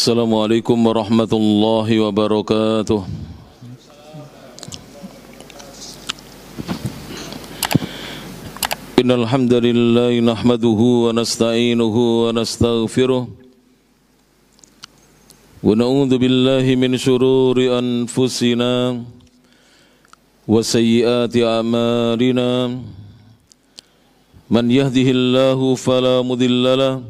Assalamualaikum warahmatullahi wabarakatuh. Innal hamdalillah nahmaduhu wa nasta'inuhu wa nastaghfiruh wa na'udzu billahi min shururi anfusina wa sayyiati a'malina. Man yahdihillahu fala mudilla lahu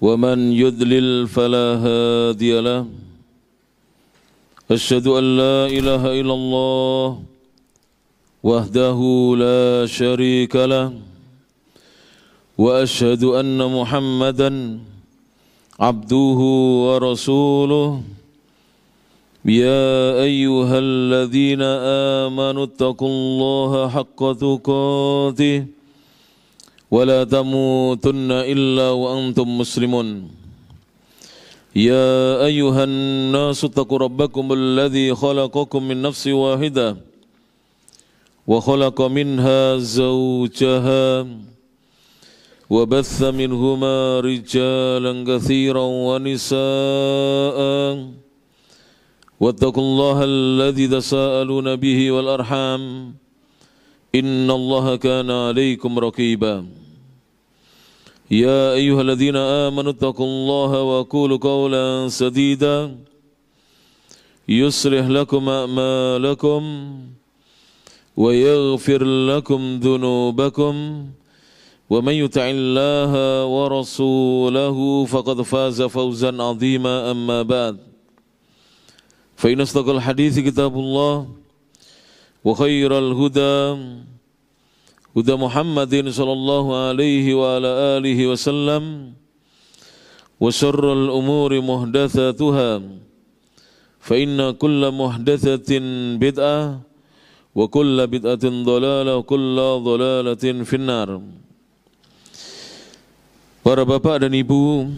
wa man yudlil fala hadiya lahu. Asyhadu an la ilaha illallah wahdahu la syarika lah wa asyhadu anna Muhammadan abduhu wa rasuluh. Ya ayyuhalladzina amanu taqullaha haqqa tuqatih wa la tamutunna illa wa antum muslimun. Ya ayyuhan nasu taqu rabbakumul ladzi khalaqakum min nafsin wahidah wa khalaqa minha zawjaha wa batha minhuma rijalan katsiran wa nisaa'an wattaqullaha alladzi tasaaluna bihi wal arham innallaha kana 'alaikum raqiba. Ya ayyuhalladzina amanu taqullaha wa qulu qawlan sadida yuslih lakum a'malakum wa yaghfir lakum dhunubakum wa man yuti'illaha wa rasulahu faqad faza fawzan 'azima. Amma ba'd, fa inna asdaqal hadithi kitabullah wa khairal huda huda Muhammadin sallallahu alaihi wa ala alihi wasallam wa syarral umuri muhdatsatuha fa inna kulla muhdatsatin bid'ah wa kulla bid'atin dhalalah wa kulla dhalalatin finnar. Para bapak dan ibu,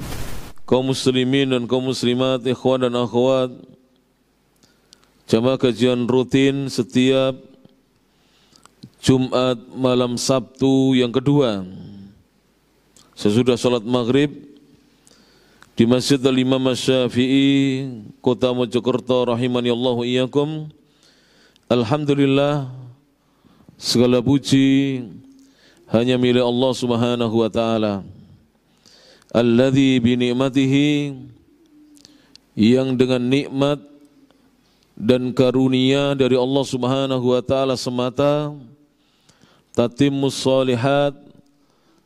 kaum muslimin dan kaum muslimat, ikhwan dan akhwat, jamaah kajian rutin setiap Jumat malam Sabtu yang kedua sesudah salat maghrib di Masjid Al-Imam Asy-Syafi'i Kota Mojokerto rahimani Allahu iyyakum. Alhamdulillah, segala puji hanya milik Allah Subhanahu wa taala. Alladzi bi ni'matihi, yang dengan nikmat dan karunia dari Allah Subhanahu wa taala semata tatimmus shalihat,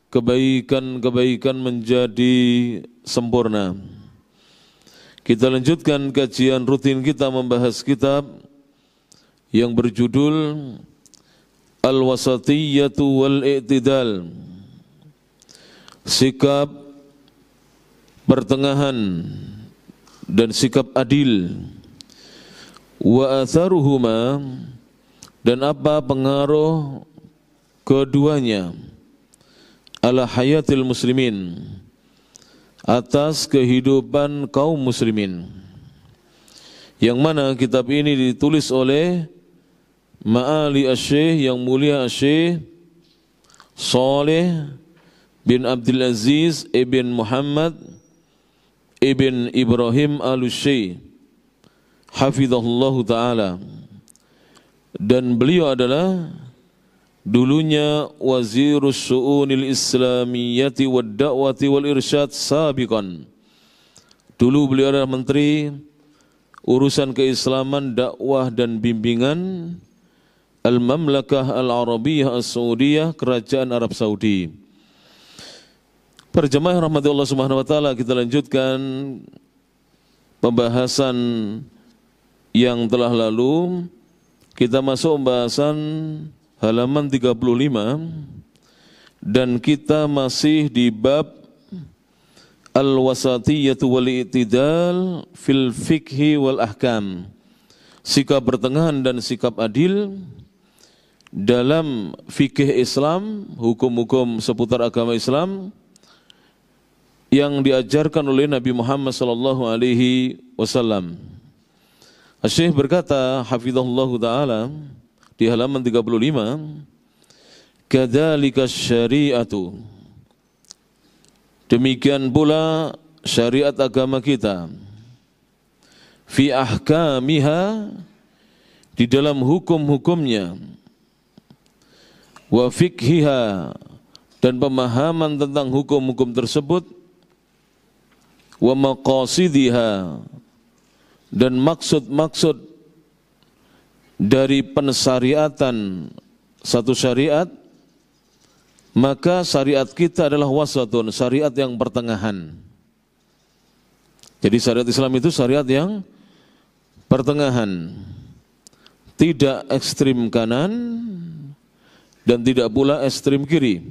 kebaikan-kebaikan menjadi sempurna. Kita lanjutkan kajian rutin kita membahas kitab yang berjudul Al-Wasatiyyatu wal-I'tidal, sikap pertengahan dan sikap adil. Wa atharuhuma, dan apa pengaruh keduanya ala hayatil muslimin, atas kehidupan kaum muslimin. Yang mana kitab ini ditulis oleh Ma'ali Asy-Syaikh yang mulia Asy-Syaikh Shalih bin Abdul Aziz ibn Muhammad ibn Ibrahim Al-Syekh hafizahullahu ta'ala. Dan beliau adalah dulunya Wazirus Syu'unil Islamiyyati wad Da'wati wal Irsyad sabiqan. Dulu beliau adalah menteri urusan keislaman, dakwah dan bimbingan Al-Mamlakah Al-Arabiyyah As-Saudiyah, Kerajaan Arab Saudi. Para jemaah rahmati Allah Subhanahu wa taala, kita lanjutkan pembahasan yang telah lalu. Kita masuk pembahasan halaman 35 dan kita masih di bab Al-Wasatiyyatu wal-I'tidal fil Fiqhi wal Ahkam, sikap pertengahan dan sikap adil dalam fikih Islam, hukum-hukum seputar agama Islam yang diajarkan oleh Nabi Muhammad sallallahu alaihi wasallam. Asy-Syaikh berkata hafizahullahu taala di halaman 35, kadzalika syari'atu, demikian pula syariat agama kita, fi ahkamiha, di dalam hukum-hukumnya, wa fikhiha, dan pemahaman tentang hukum-hukum tersebut, wa maqasidiha, dan maksud-maksud dari pensyariatan satu syariat, maka syariat kita adalah wasatun, syariat yang pertengahan. Jadi syariat Islam itu syariat yang pertengahan, tidak ekstrim kanan dan tidak pula ekstrim kiri,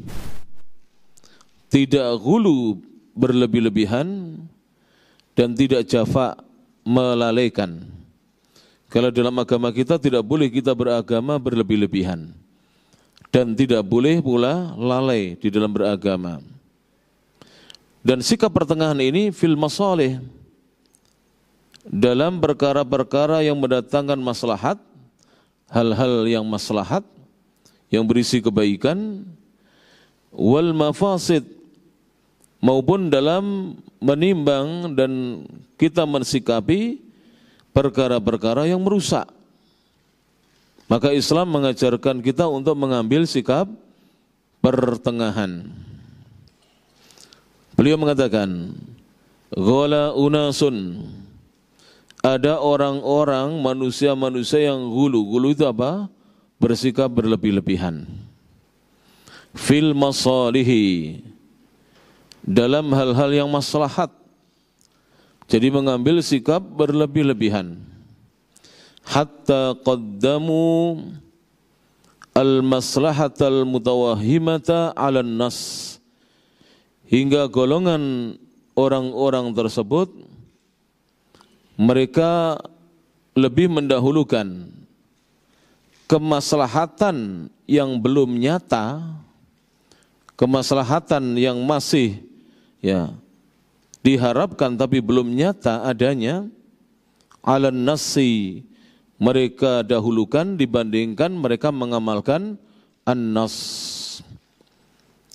tidak ghulu berlebih-lebihan dan tidak jafa melalaikan. Kalau dalam agama kita tidak boleh kita beragama berlebih-lebihan dan tidak boleh pula lalai di dalam beragama. Dan sikap pertengahan ini fil masalih, dalam perkara-perkara yang mendatangkan maslahat, hal-hal yang maslahat, yang berisi kebaikan, wal mafasid, maupun dalam menimbang dan kita mensikapi perkara-perkara yang merusak. Maka Islam mengajarkan kita untuk mengambil sikap pertengahan. Beliau mengatakan, ghala unasun, ada orang-orang, manusia-manusia yang gulu. Gulu itu apa? Bersikap berlebih-lebihan. Fil masalihi, dalam hal-hal yang maslahat. Jadi mengambil sikap berlebih-lebihan. Hatta qaddamu al-maslahatal mutawahhimata 'alan nas, hingga golongan orang-orang tersebut mereka lebih mendahulukan kemaslahatan yang belum nyata, kemaslahatan yang masih diharapkan tapi belum nyata adanya, alan nasi, mereka dahulukan dibandingkan mereka mengamalkan an-nas.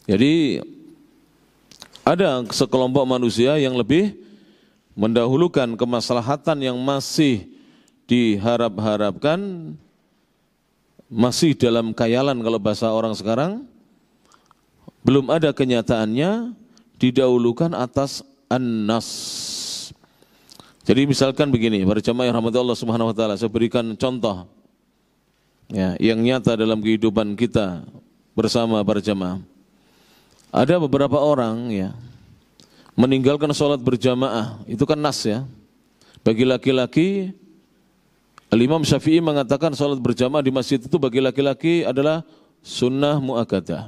Jadi ada sekelompok manusia yang lebih mendahulukan kemaslahatan yang masih diharap-harapkan, masih dalam khayalan kalau bahasa orang sekarang, belum ada kenyataannya, didahulukan atas an-nas. Jadi misalkan begini, para jamaah yang rahmati Allah Subhanahu wa taala, saya berikan contoh yang nyata dalam kehidupan kita bersama para jamaah. Ada beberapa orang meninggalkan sholat berjamaah, itu kan nas ya. Bagi laki-laki, Imam Syafi'i mengatakan sholat berjamaah di masjid itu bagi laki-laki adalah sunnah muakkadah.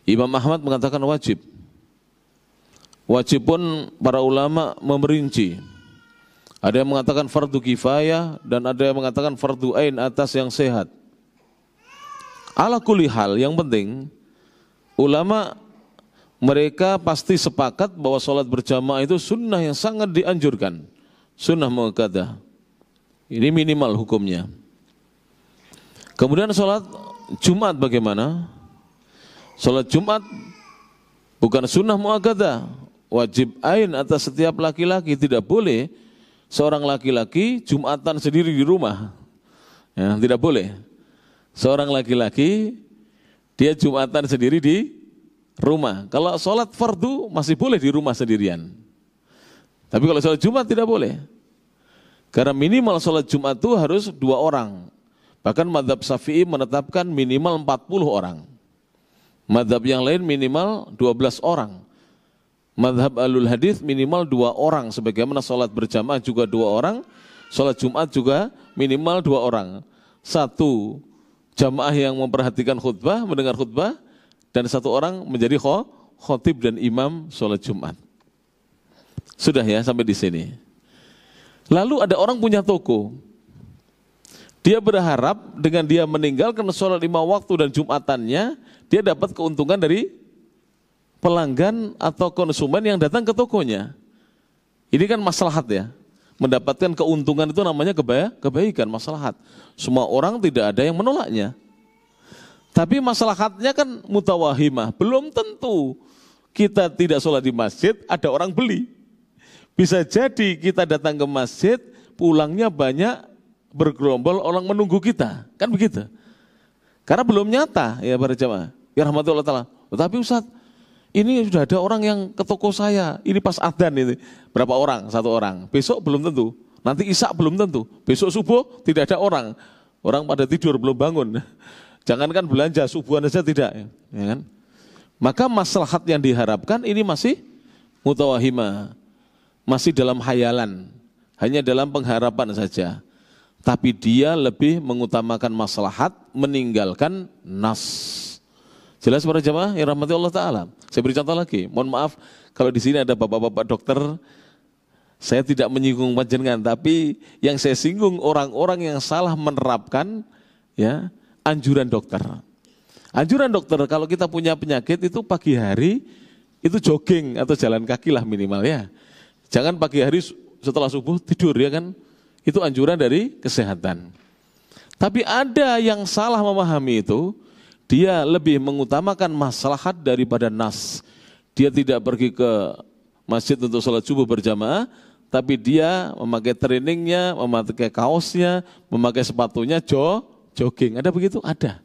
Imam Ahmad mengatakan wajib. Wajib pun para ulama memerinci. Ada yang mengatakan fardu kifayah dan ada yang mengatakan fardu ain atas yang sehat. Ala kulli hal, yang penting ulama mereka pasti sepakat bahwa sholat berjamaah itu sunnah yang sangat dianjurkan, sunnah muakkadah. Ini minimal hukumnya. Kemudian sholat Jumat bagaimana? Sholat Jumat bukan sunnah muakkadah, wajib ain atas setiap laki-laki. Tidak boleh seorang laki-laki Jumatan sendiri di rumah, tidak boleh. Seorang laki-laki dia Jumatan sendiri di rumah. Kalau sholat fardu masih boleh di rumah sendirian. Tapi kalau sholat Jumat tidak boleh. Karena minimal sholat Jumat itu harus 2 orang. Bahkan mazhab Syafi'i menetapkan minimal 40 orang. Mazhab yang lain minimal 12 orang. Mazhab Ahlul Hadis minimal 2 orang. Sebagaimana sholat berjamaah juga 2 orang. Sholat Jumat juga minimal 2 orang. 1 jamaah yang memperhatikan khutbah, mendengar khutbah, dan 1 orang menjadi khotib dan imam sholat Jumat. Sudah ya sampai di sini. Lalu ada orang punya toko. Dia berharap dengan dia meninggalkan sholat 5 waktu dan Jumatannya, dia dapat keuntungan dari pelanggan atau konsumen yang datang ke tokonya. Ini kan maslahat ya. Mendapatkan keuntungan itu namanya kebaikan, maslahat. Semua orang tidak ada yang menolaknya. Tapi maslahatnya kan mutawahimah, belum tentu kita tidak sholat di masjid, ada orang beli. Bisa jadi kita datang ke masjid, pulangnya banyak bergerombol orang menunggu kita. Kan begitu. Karena belum nyata ya para jamaah. Ya rahmatullah ta'ala. Tetapi Ustaz, ini sudah ada orang yang ke toko saya, ini pas adzan ini. Berapa orang? 1 orang. Besok belum tentu. Nanti isya belum tentu. Besok subuh tidak ada orang. Orang pada tidur belum bangun. Jangankan belanja, subuhan saja tidak. Ya kan? Maka maslahat yang diharapkan ini masih mutawahimah. Masih dalam hayalan. Hanya dalam pengharapan saja. Tapi dia lebih mengutamakan maslahat, meninggalkan nas. Jelas para jamaah yang rahmati Allah Ta'ala. Saya beri contoh lagi. Mohon maaf kalau di sini ada bapak-bapak dokter. Saya tidak menyinggung panjenengan, tapi yang saya singgung orang-orang yang salah menerapkan ya anjuran dokter. Anjuran dokter kalau kita punya penyakit itu pagi hari itu jogging atau jalan kaki lah minimal ya. Jangan pagi hari setelah subuh tidur ya kan. Itu anjuran dari kesehatan. Tapi ada yang salah memahami itu, dia lebih mengutamakan maslahat daripada nas. Dia tidak pergi ke masjid untuk sholat subuh berjamaah, tapi dia memakai trainingnya, memakai kaosnya, memakai sepatunya jogging. Ada begitu? Ada.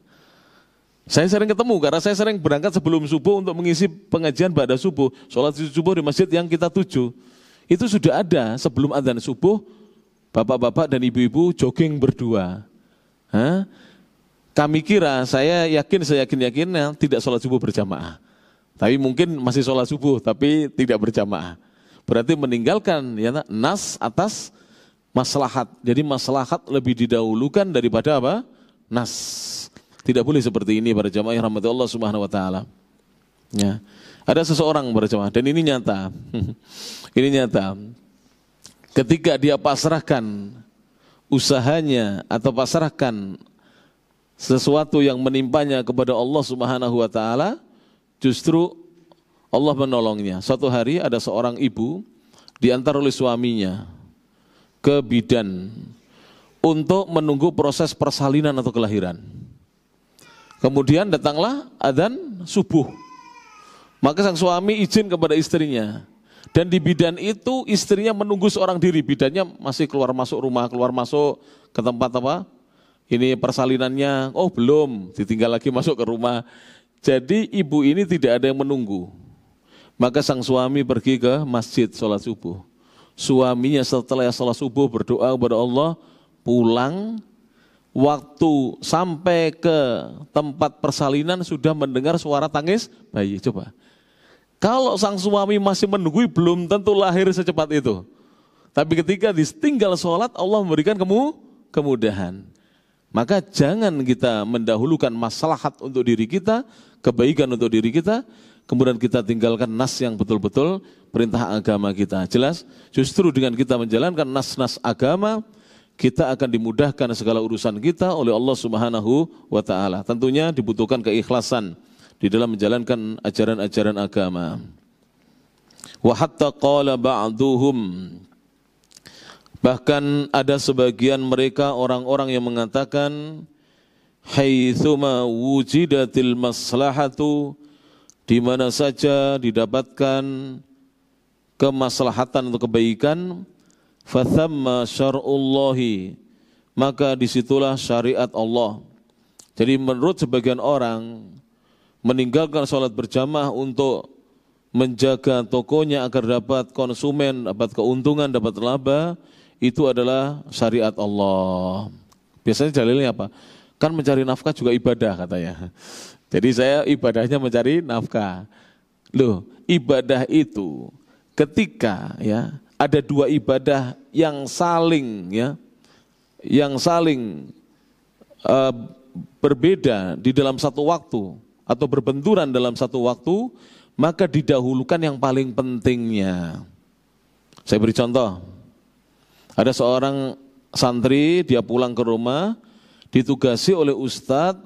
Saya sering ketemu karena saya sering berangkat sebelum subuh untuk mengisi pengajian ba'da subuh. Sholat subuh di masjid yang kita tuju. Itu sudah ada sebelum adzan subuh, bapak-bapak dan ibu-ibu jogging berdua. Kami kira, saya yakin-yakinnya tidak sholat subuh berjamaah. Tapi mungkin masih sholat subuh, tapi tidak berjamaah. Berarti meninggalkan ya, nas atas maslahat. Jadi maslahat lebih didahulukan daripada apa? Nas. Tidak boleh seperti ini para jamaah yang rahmati Allah Subhanahu wa taala. Ya. Ada seseorang para jamaah dan ini nyata. Ini nyata. Ketika dia pasrahkan usahanya atau pasrahkan sesuatu yang menimpanya kepada Allah Subhanahu wa taala, justru Allah menolongnya. Suatu hari ada seorang ibu diantar oleh suaminya ke bidan untuk menunggu proses persalinan atau kelahiran. Kemudian datanglah adzan subuh. Maka sang suami izin kepada istrinya. Dan di bidan itu istrinya menunggu seorang diri. Bidannya masih keluar masuk rumah, keluar masuk ke tempat apa? Ini persalinannya, oh belum, ditinggal lagi masuk ke rumah. Jadi ibu ini tidak ada yang menunggu. Maka sang suami pergi ke masjid sholat subuh. Suaminya setelah sholat subuh berdoa kepada Allah, pulang, waktu sampai ke tempat persalinan sudah mendengar suara tangis bayi. Coba. Kalau sang suami masih menunggu, belum tentu lahir secepat itu. Tapi ketika ditinggal sholat, Allah memberikan kemudahan. Maka jangan kita mendahulukan maslahat untuk diri kita, kebaikan untuk diri kita, kemudian kita tinggalkan nas yang betul-betul perintah agama kita. Jelas? Justru dengan kita menjalankan nas-nas agama, kita akan dimudahkan segala urusan kita oleh Allah Subhanahu wa taala. Tentunya dibutuhkan keikhlasan di dalam menjalankan ajaran-ajaran agama. Wa hatta qala ba'duhum, bahkan ada sebagian mereka orang-orang yang mengatakan haitsuma wujidatil maslahatu, di mana saja didapatkan kemaslahatan atau kebaikan, fathamma syar'ullahi, maka disitulah syariat Allah. Jadi menurut sebagian orang, meninggalkan sholat berjamaah untuk menjaga tokonya agar dapat konsumen, dapat keuntungan, dapat laba, itu adalah syariat Allah. Biasanya dalilnya apa? Kan mencari nafkah juga ibadah katanya. Jadi saya ibadahnya mencari nafkah. Loh, ibadah itu ketika ya ada dua ibadah yang saling berbeda di dalam satu waktu atau berbenturan dalam satu waktu, maka didahulukan yang paling pentingnya. Saya beri contoh. Ada seorang santri, dia pulang ke rumah, ditugasi oleh ustadz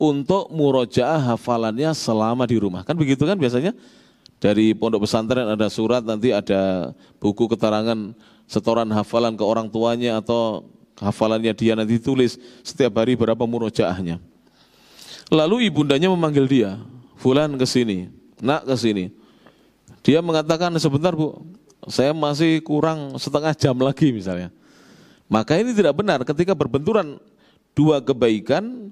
untuk murojaah hafalannya selama di rumah. Kan begitu kan biasanya? Dari pondok pesantren ada surat, nanti ada buku keterangan setoran hafalan ke orang tuanya atau hafalannya dia nanti tulis setiap hari berapa murojaahnya. Lalu ibundanya memanggil dia, fulan ke sini, nak ke sini. Dia mengatakan, sebentar Bu, saya masih kurang setengah jam lagi misalnya. Maka ini tidak benar ketika berbenturan dua kebaikan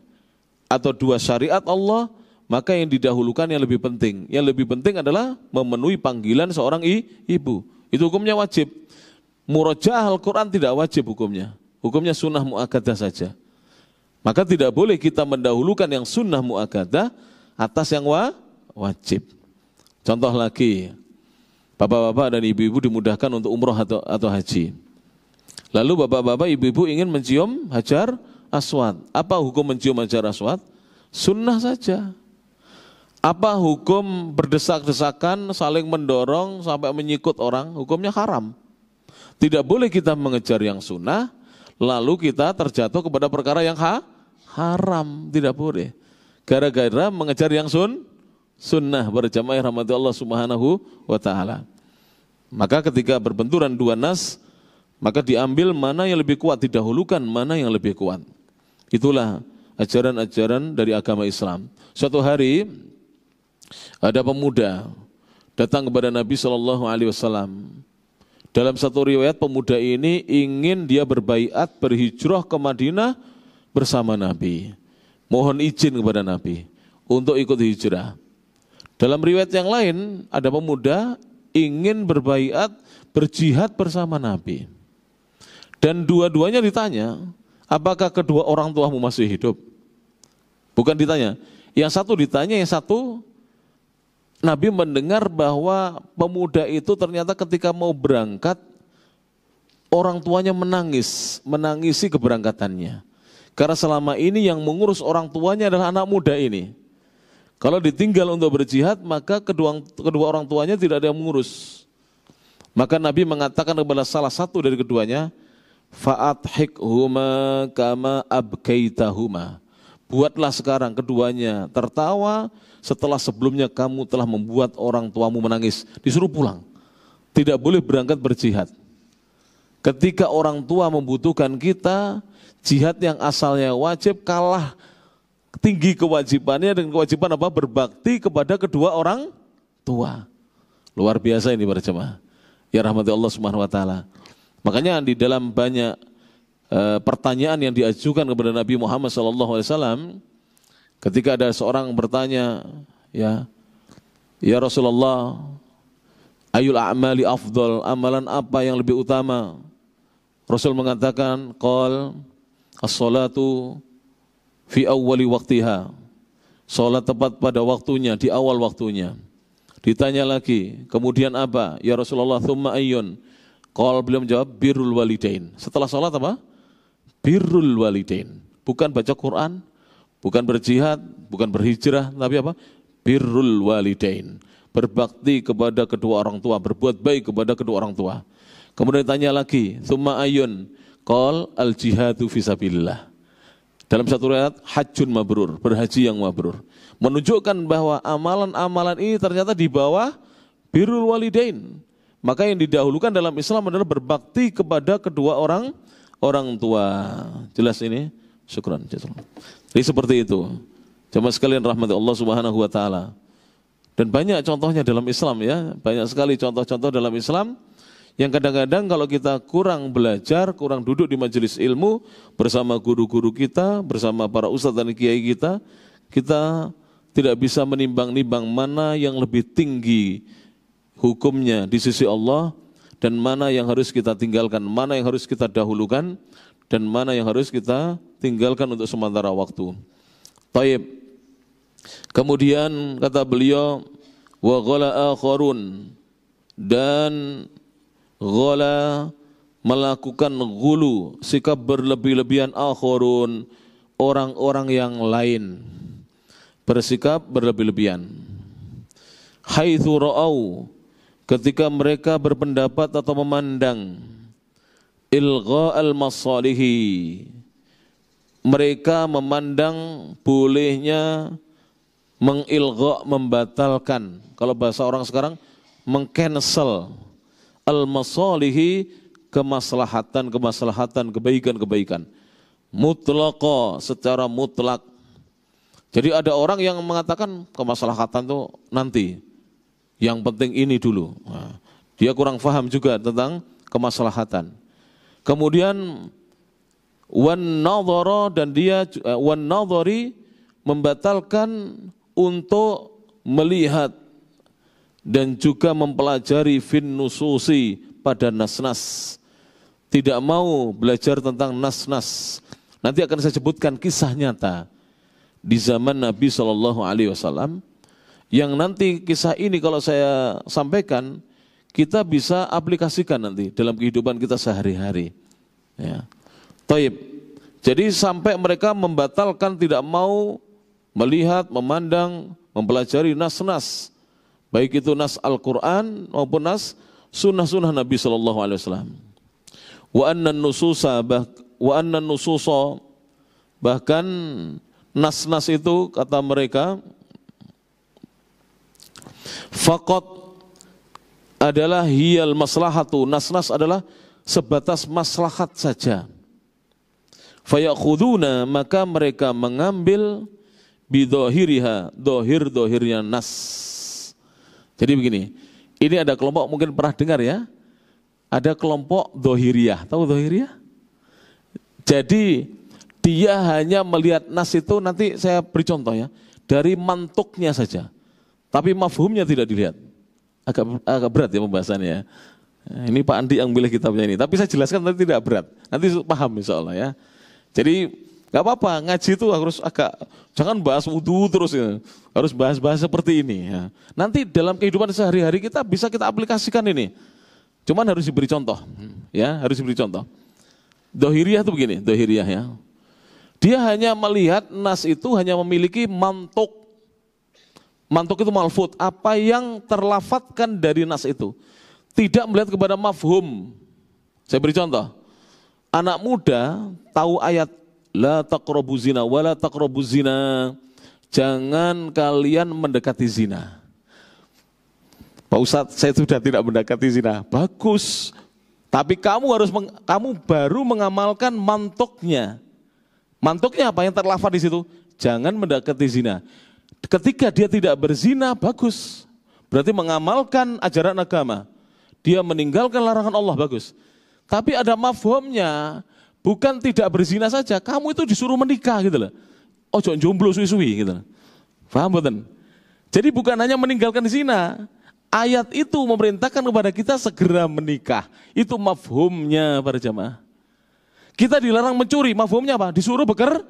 atau dua syariat Allah, maka yang didahulukan yang lebih penting. Yang lebih penting adalah memenuhi panggilan seorang ibu. Itu hukumnya wajib. Murojaah Al-Quran tidak wajib hukumnya. Hukumnya sunnah mu'akkadah saja. Maka tidak boleh kita mendahulukan yang sunnah mu'akkadah atas yang wajib. Contoh lagi, bapak-bapak dan ibu-ibu dimudahkan untuk umroh atau haji. Lalu bapak-bapak, ibu-ibu ingin mencium hajar aswad. Apa hukum mencium hajar aswad? Sunnah saja. Apa hukum berdesak-desakan, saling mendorong sampai menyikut orang? Hukumnya haram. Tidak boleh kita mengejar yang sunnah, lalu kita terjatuh kepada perkara yang haram. Tidak boleh. Gara-gara mengejar yang sunnah, berjamaah rahmati Allah subhanahu wa ta'ala. Maka ketika berbenturan dua nas, maka diambil mana yang lebih kuat, didahulukan mana yang lebih kuat. Itulah ajaran-ajaran dari agama Islam. Suatu hari ada pemuda datang kepada Nabi SAW. Dalam satu riwayat pemuda ini ingin dia berbaiat berhijrah ke Madinah bersama Nabi. Mohon izin kepada Nabi untuk ikut hijrah. Dalam riwayat yang lain ada pemuda ingin berbaiat berjihad bersama Nabi. Dan dua-duanya ditanya, apakah kedua orang tuamu masih hidup? Bukan ditanya. Yang satu ditanya, yang satu Nabi mendengar bahwa pemuda itu ternyata ketika mau berangkat, orang tuanya menangisi keberangkatannya. Karena selama ini yang mengurus orang tuanya adalah anak muda ini. Kalau ditinggal untuk berjihad, maka kedua orang tuanya tidak ada yang mengurus. Maka Nabi mengatakan kepada salah satu dari keduanya, fa'adhikhuma kama abkaitahuma. Buatlah sekarang keduanya tertawa setelah sebelumnya kamu telah membuat orang tuamu menangis. Disuruh pulang. Tidak boleh berangkat berjihad. Ketika orang tua membutuhkan kita, jihad yang asalnya wajib kalah tinggi kewajibannya dengan kewajiban apa? Berbakti kepada kedua orang tua. Luar biasa ini para jemaah. Ya rahmati Allah subhanahu wa ta'ala. Makanya di dalam banyak pertanyaan yang diajukan kepada Nabi Muhammad SAW, ketika ada seorang bertanya, ya Rasulullah, ayul a'mali afdal, amalan apa yang lebih utama? Rasul mengatakan, qal as-salatu fi awwali waqtiha, salat tepat pada waktunya, di awal waktunya. Ditanya lagi, kemudian apa? Ya Rasulullah, thumma ayyun? Qal, beliau menjawab, birrul walidain. Setelah salat apa? Birrul walidain. Bukan baca Quran, bukan berjihad, bukan berhijrah, tapi apa? Birrul walidain. Berbakti kepada kedua orang tua, berbuat baik kepada kedua orang tua. Kemudian ditanya lagi, thumma ayyun? Qal al jihadu fisabilillah. Dalam satu riwayat, hajjun mabrur, berhaji yang mabrur. Menunjukkan bahwa amalan-amalan ini ternyata di bawah birrul walidain. Maka yang didahulukan dalam Islam adalah berbakti kepada kedua orang tua. Jelas ini? Syukran. Jadi seperti itu. Jemaah sekalian rahmati Allah subhanahu wa ta'ala. Dan banyak contohnya dalam Islam ya. Banyak sekali contoh-contoh dalam Islam yang kadang-kadang kalau kita kurang belajar, kurang duduk di majelis ilmu bersama guru-guru kita, bersama para ustadz dan kiai kita, kita tidak bisa menimbang-nimbang mana yang lebih tinggi hukumnya di sisi Allah dan mana yang harus kita tinggalkan, mana yang harus kita dahulukan dan mana yang harus kita tinggalkan untuk sementara waktu. Taib. Kemudian kata beliau, wa ghala akharun, dan ghala melakukan ghulu, sikap berlebih-lebihan, akharun, orang-orang yang lain bersikap berlebih-lebihan. Haitsu ra'au, ketika mereka berpendapat atau memandang ilgha'al masalihi, mereka memandang bolehnya mengilgha', membatalkan, kalau bahasa orang sekarang mengcancel al-masalihi, kemaslahatan, kebaikan-kebaikan mutlaqa, secara mutlak. Jadi ada orang yang mengatakan kemaslahatan itu nanti, Yang penting ini dulu. Nah, dia kurang paham juga tentang kemaslahatan. Kemudian wan nadhara, dan dia wan nadhari membatalkan untuk melihat dan juga mempelajari fin nususi pada nas-nas. Tidak mau belajar tentang nas-nas. Nanti akan saya sebutkan kisah nyata di zaman Nabi SAW, yang nanti kisah ini kalau saya sampaikan, kita bisa aplikasikan nanti dalam kehidupan kita sehari-hari. Ya. Taib. Jadi sampai mereka membatalkan, tidak mau melihat, memandang, mempelajari nas-nas, baik itu nas Al-Quran maupun nas sunnah-sunnah Nabi SAW. Wa anna nususa, bahkan nas-nas itu kata mereka faqat adalah hiyal maslahatu, nas-nas adalah sebatas maslahat saja. Fayakhuduna, maka mereka mengambil bidhahiriha, dohir-dohirnya nas. Jadi begini, ini ada kelompok mungkin pernah dengar ya, ada kelompok dohiriyah, tahu dohiriyah? Jadi dia hanya melihat nas itu, nanti saya beri contoh ya, dari mantuknya saja, tapi mafhumnya tidak dilihat. Agak berat ya pembahasannya ya. Ini Pak Andi yang milih kitabnya ini, tapi saya jelaskan nanti tidak berat, nanti paham insya Allah ya. Jadi nggak apa-apa, ngaji itu harus jangan bahas wudu terus ya, harus bahas-bahas seperti ini ya. Nanti dalam kehidupan sehari-hari kita bisa kita aplikasikan ini, cuman harus diberi contoh ya, harus diberi contoh. Dohiriyah itu begini, dohiriyah ya, dia hanya melihat nas itu hanya memiliki mantuk. Mantuk itu malfud, apa yang terlafatkan dari nas itu, tidak melihat kepada mafhum. Saya beri contoh, anak muda tahu ayat la taqrabu zina wala taqrabu zina, jangan kalian mendekati zina. Pak Ustadz, saya sudah tidak mendekati zina. Bagus, tapi kamu baru mengamalkan mantuknya. Mantuknya apa yang terlafaz di situ? Jangan mendekati zina. Ketika dia tidak berzina, bagus. Berarti mengamalkan ajaran agama. Dia meninggalkan larangan Allah, bagus. Tapi ada mafhumnya, bukan tidak berzina saja, kamu itu disuruh menikah gitu loh. Ojo jomblo suwi-suwi gitu loh. Paham betul? Jadi bukan hanya meninggalkan zina, ayat itu memerintahkan kepada kita segera menikah. Itu mafhumnya para jamaah. Kita dilarang mencuri, mafhumnya apa? Disuruh bekerja.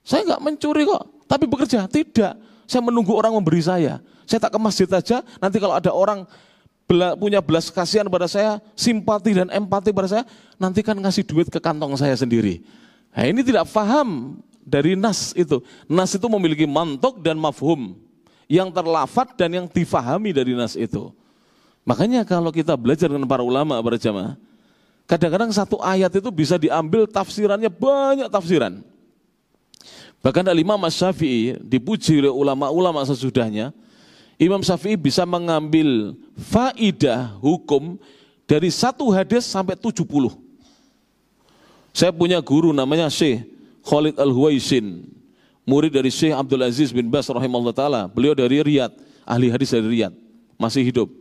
Saya enggak mencuri kok, tapi bekerja. Tidak, saya menunggu orang memberi saya. Saya tak ke masjid aja, nanti kalau ada orang punya belas kasihan pada saya, simpati dan empati pada saya, nanti kan ngasih duit ke kantong saya sendiri. Nah, ini tidak paham dari nas itu. Nas itu memiliki mantuk dan mafhum, yang terlafat dan yang difahami dari nas itu. Makanya kalau kita belajar dengan para ulama, para jamaah, kadang-kadang satu ayat itu bisa diambil tafsirannya, banyak tafsiran. Bahkan Imam Syafi'i dipuji oleh ulama-ulama sesudahnya. Imam Syafi'i bisa mengambil faidah hukum dari satu hadis sampai 70. Saya punya guru namanya Syekh Khalid Al-Huwaisin, murid dari Syekh Abdul Aziz bin Bas rahimahullah ta'ala. Beliau dari Riyadh, ahli hadis dari Riyadh, masih hidup.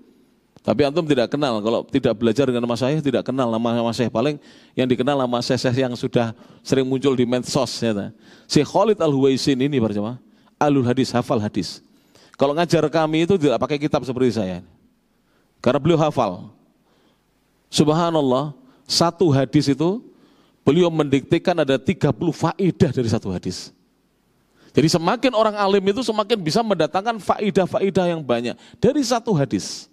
Tapi antum tidak kenal, kalau tidak belajar dengan Mas Syekh, tidak kenal nama Mas Syekh. Paling yang dikenal nama Syekh yang sudah sering muncul di medsos. Ya. Syekh Khalid Al-Huwaisin ini berjamaah, alul hadis, hafal hadis. Kalau ngajar kami itu tidak pakai kitab seperti saya. Karena beliau hafal. Subhanallah, satu hadis itu beliau mendiktekan ada 30 faedah dari satu hadis. Jadi semakin orang alim itu semakin bisa mendatangkan faedah-faedah yang banyak dari satu hadis.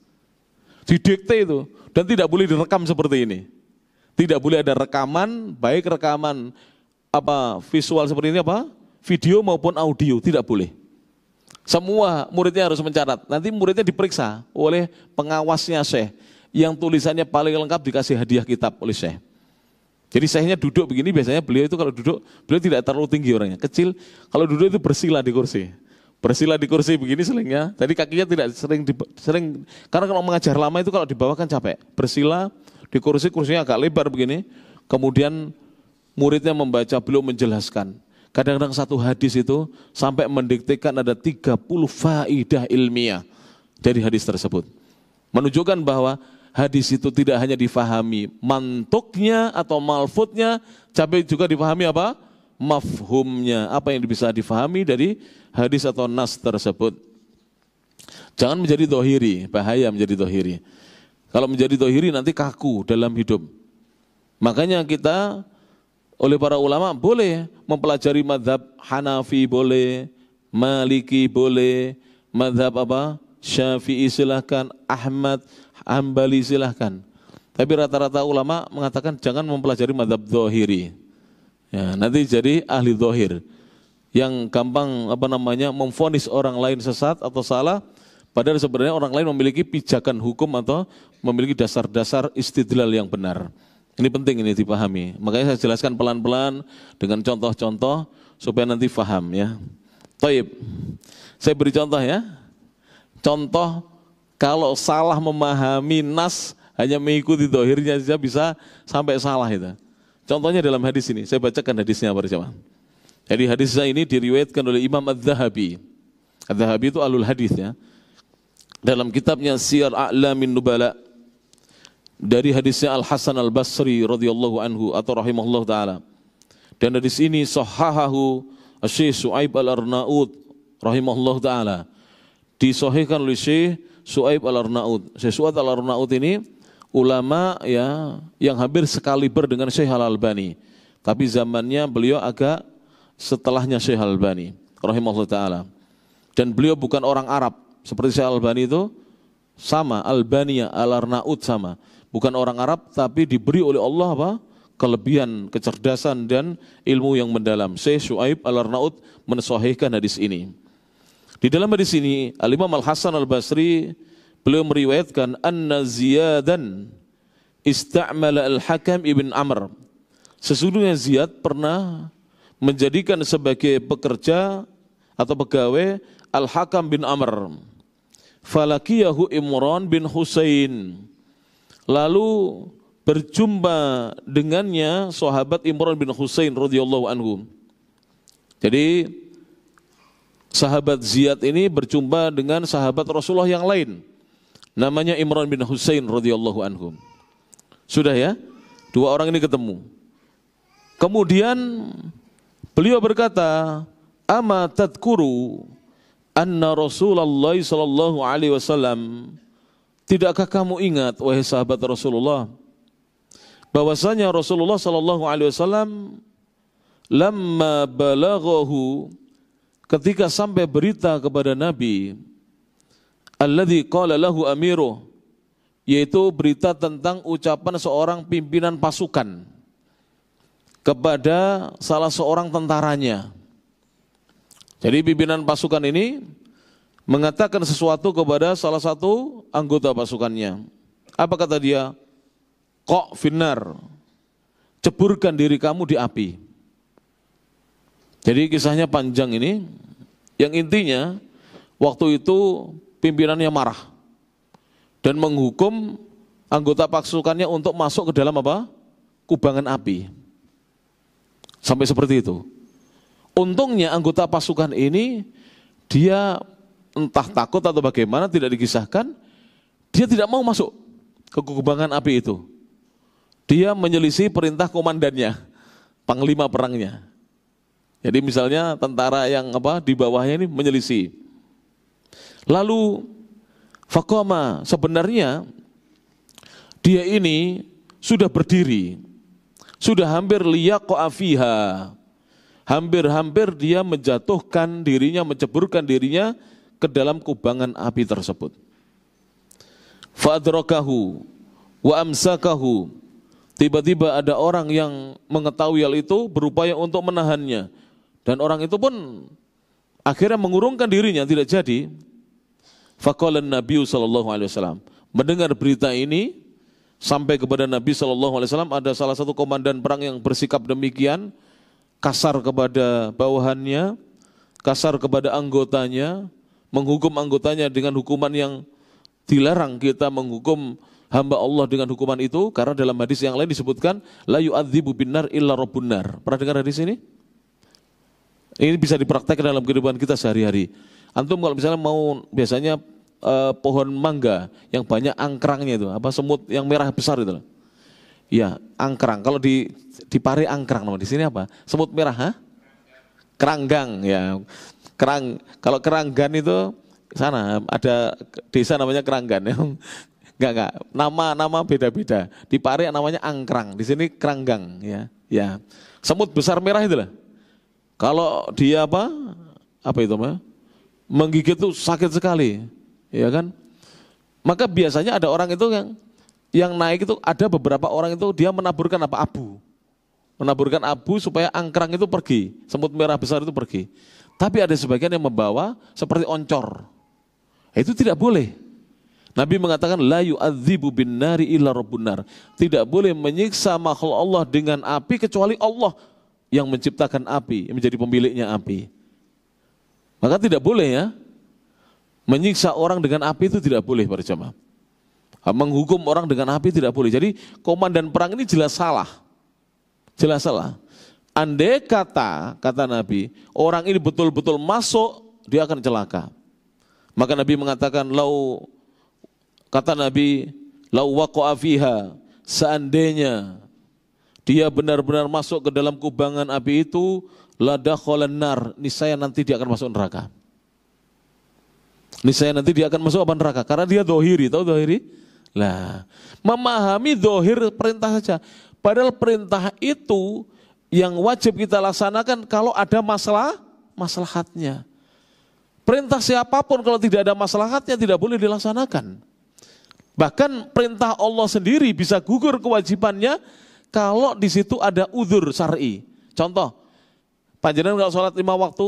Didikte itu, dan tidak boleh direkam seperti ini. Tidak boleh ada rekaman, baik rekaman visual seperti ini video maupun audio, tidak boleh. Semua muridnya harus mencatat. Nanti muridnya diperiksa oleh pengawasnya Syekh, yang tulisannya paling lengkap dikasih hadiah kitab oleh Syekh. Jadi Syekhnya duduk begini, biasanya beliau itu kalau duduk, beliau tidak terlalu tinggi orangnya, kecil. Kalau duduk itu bersila di kursi. Bersila di kursi begini selingnya, tadi kakinya tidak sering, karena kalau mengajar lama itu kalau di bawah kan capek. Bersila di kursi, kursinya agak lebar begini, kemudian muridnya membaca, beliau menjelaskan. Kadang-kadang satu hadis itu sampai mendiktekan ada 30 faidah ilmiah. dari hadis tersebut. Menunjukkan bahwa hadis itu tidak hanya difahami mantuknya atau malfudnya, tapi juga difahami apa? Mafhumnya, apa yang bisa difahami dari hadis atau nas tersebut. Jangan menjadi dohiri, bahaya menjadi dohiri. Kalau menjadi dohiri nanti kaku dalam hidup. Makanya kita oleh para ulama boleh mempelajari madhab Hanafi boleh, Maliki boleh, madhab apa? Syafi'i silahkan, Ahmad, Hambali silahkan. Tapi rata-rata ulama mengatakan jangan mempelajari madhab dohiri. Ya, nanti jadi ahli dohir yang gampang memvonis orang lain sesat atau salah, padahal sebenarnya orang lain memiliki pijakan hukum atau memiliki dasar-dasar istidlal yang benar. Ini penting ini dipahami. Makanya saya jelaskan pelan-pelan dengan contoh-contoh supaya nanti paham ya. Taib. Saya beri contoh ya. Contoh kalau salah memahami nas hanya mengikuti dohirnya saja bisa sampai salah itu. Contohnya dalam hadis ini, saya bacakan hadisnya para jemaah. Jadi hadisnya ini diriwayatkan oleh Imam Adz-Dzahabi. Adz-Dzahabi itu alul hadis ya. Dalam kitabnya Siyar A'lamin Nubala dari hadisnya Al-Hasan Al-Basri radhiyallahu anhu atau rahimahullah taala. Dan hadis ini sahahahu Syekh Su'aib Al-Arnaud rahimahullah taala. Disahihkan oleh Syekh Su'aib Al-Arnaud. Syekh Su'aib Al-Arnaud ini ulama ya yang hampir sekaliber dengan Syekh Al-Albani. Tapi zamannya beliau agak setelahnya Syekh Al-Albani rahimahullah taala. Dan beliau bukan orang Arab seperti Syekh Al-Albani itu sama, Albania, Al-Arnaud sama. Bukan orang Arab tapi diberi oleh Allah apa? Kelebihan, kecerdasan dan ilmu yang mendalam. Syekh Su'aib Al-Arnaud mensahihkan hadis ini. Di dalam hadis ini Al-Imam Al-Hasan Al-Basri beliau meriwayatkan anna Ziyadan ista'mala Al-Hakam ibn Amr. Sesungguhnya Ziyad pernah menjadikan sebagai pekerja atau pegawai Al-Hakam bin Amr. Falakiyahu Imran bin Husain. Lalu berjumpa dengannya sahabat Imran bin Husain radhiyallahu anhu. Jadi sahabat Ziyad ini berjumpa dengan sahabat Rasulullah yang lain. Namanya Imran bin Husain radhiyallahu anhu. Sudah ya? Dua orang ini ketemu. Kemudian beliau berkata, "Ama tadkuru anna Rasulullah sallallahu alaihi wasallam, tidakkah kamu ingat wahai sahabat Rasulullah bahwasanya Rasulullah sallallahu alaihi wasallam lamma balaghahu, ketika sampai berita kepada Nabi, alladzi qala lahu amiruh, yaitu berita tentang ucapan seorang pimpinan pasukan kepada salah seorang tentaranya. Jadi pimpinan pasukan ini mengatakan sesuatu kepada salah satu anggota pasukannya. Apa kata dia? Qa finnar, ceburkan diri kamu di api. Jadi kisahnya panjang ini, yang intinya waktu itu pimpinannya marah dan menghukum anggota pasukannya untuk masuk ke dalam apa? Kubangan api. Sampai seperti itu. Untungnya anggota pasukan ini dia entah takut atau bagaimana tidak dikisahkan, dia tidak mau masuk ke kubangan api itu. Dia menyelisih perintah komandannya, panglima perangnya. Jadi misalnya tentara yang di bawahnya ini menyelisih. Lalu faqama, sebenarnya dia ini sudah berdiri, sudah hampir liyaqa fiha, hampir-hampir dia menjatuhkan dirinya, menceburkan dirinya ke dalam kubangan api tersebut. Fa'adrakahu wa amsakahu, tiba-tiba ada orang yang mengetahui hal itu berupaya untuk menahannya, dan orang itu pun akhirnya mengurungkan dirinya, tidak jadi. Faqala Nabi sallallahu alaihi wasallam, mendengar berita ini sampai kepada Nabi sallallahu alaihi wasallam, ada salah satu komandan perang yang bersikap demikian, kasar kepada bawahannya, kasar kepada anggotanya, menghukum anggotanya dengan hukuman yang dilarang kita menghukum hamba Allah dengan hukuman itu, karena dalam hadis yang lain disebutkan la yu'adzibu binnar illa rabbun nar. Pernah dengar hadis ini? Ini bisa dipraktekkan dalam kehidupan kita sehari-hari. Antum kalau misalnya mau biasanya pohon mangga yang banyak angkrangnya itu, apa semut yang merah besar itu loh. Ya, angkrang. Kalau di Pare angkrang nama, di sini apa? Semut merah, ha? Keranggang ya. Kalau keranggan itu sana ada desa namanya Keranggan ya. Enggak. Nama beda-beda. Di Pare namanya angkrang, di sini keranggang ya. Ya. Semut besar merah itu lah. Kalau dia apa itu mah? Menggigit itu sakit sekali, ya kan? Maka biasanya ada orang itu yang naik itu, ada beberapa orang itu dia menaburkan abu. Menaburkan abu supaya angkrang itu pergi, semut merah besar itu pergi. Tapi ada sebagian yang membawa seperti oncor. Itu tidak boleh. Nabi mengatakan la yu'adzibu bin nari illa rabbun nar. Tidak boleh menyiksa makhluk Allah dengan api kecuali Allah yang menciptakan api, yang menjadi pemiliknya api. Maka tidak boleh ya, menyiksa orang dengan api itu tidak boleh para jamaah. Menghukum orang dengan api tidak boleh. Jadi komandan perang ini jelas salah. Jelas salah. Andai kata Nabi, orang ini betul-betul masuk, dia akan celaka. Maka Nabi mengatakan, kata Nabi, lau waqa'a fiha, seandainya dia benar-benar masuk ke dalam kubangan api itu, la dakhalan nar, niscaya nanti dia akan masuk neraka. Niscaya nanti dia akan masuk neraka karena dia dohiri, tahu dohiri? Lah, memahami dohir perintah saja. Padahal perintah itu yang wajib kita laksanakan kalau ada maslahatnya. Perintah siapapun kalau tidak ada maslahatnya tidak boleh dilaksanakan. Bahkan perintah Allah sendiri bisa gugur kewajibannya kalau di situ ada udzur syar'i. Contoh, panjenengan kalau sholat 5 waktu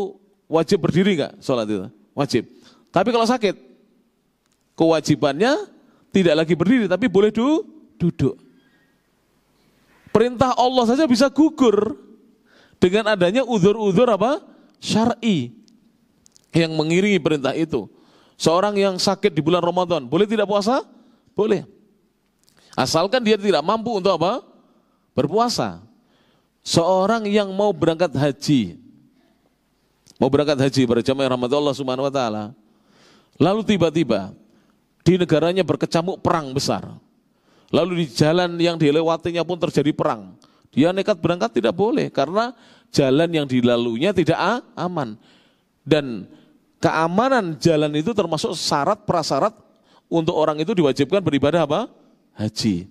wajib berdiri enggak sholat itu? Wajib. Tapi kalau sakit, kewajibannya tidak lagi berdiri tapi boleh duduk. Perintah Allah saja bisa gugur dengan adanya udzur-udzur syar'i yang mengiringi perintah itu. Seorang yang sakit di bulan Ramadan, boleh tidak puasa? Boleh. Asalkan dia tidak mampu untuk berpuasa. Seorang yang mau berangkat haji para jamaah rahmatullah Allah Subhanahu wa taala. Lalu tiba-tiba di negaranya berkecamuk perang besar. Lalu di jalan yang dilewatinya pun terjadi perang. Dia nekat berangkat tidak boleh karena jalan yang dilaluinya tidak aman. Dan keamanan jalan itu termasuk prasyarat untuk orang itu diwajibkan beribadah haji.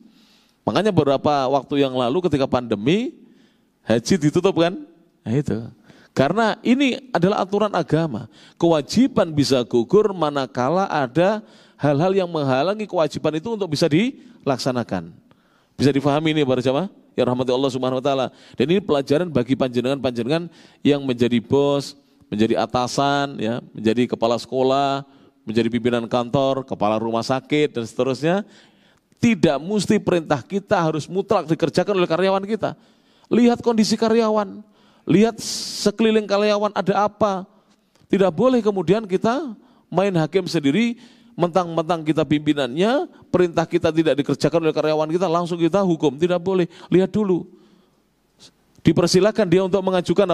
Makanya beberapa waktu yang lalu ketika pandemi haji ditutup kan? Nah itu. Karena ini adalah aturan agama. Kewajiban bisa gugur manakala ada hal-hal yang menghalangi kewajiban itu untuk bisa dilaksanakan. Bisa difahami ini para jamaah ya rahmati Allah Subhanahu wa taala. Dan ini pelajaran bagi panjenengan yang menjadi bos, menjadi atasan ya, menjadi kepala sekolah, menjadi pimpinan kantor, kepala rumah sakit dan seterusnya. Tidak mesti perintah kita harus mutlak dikerjakan oleh karyawan kita. Lihat kondisi karyawan, lihat sekeliling karyawan ada apa. Tidak boleh kemudian kita main hakim sendiri, mentang-mentang kita pimpinannya, perintah kita tidak dikerjakan oleh karyawan kita, langsung kita hukum. Tidak boleh, lihat dulu. Dipersilakan dia untuk mengajukan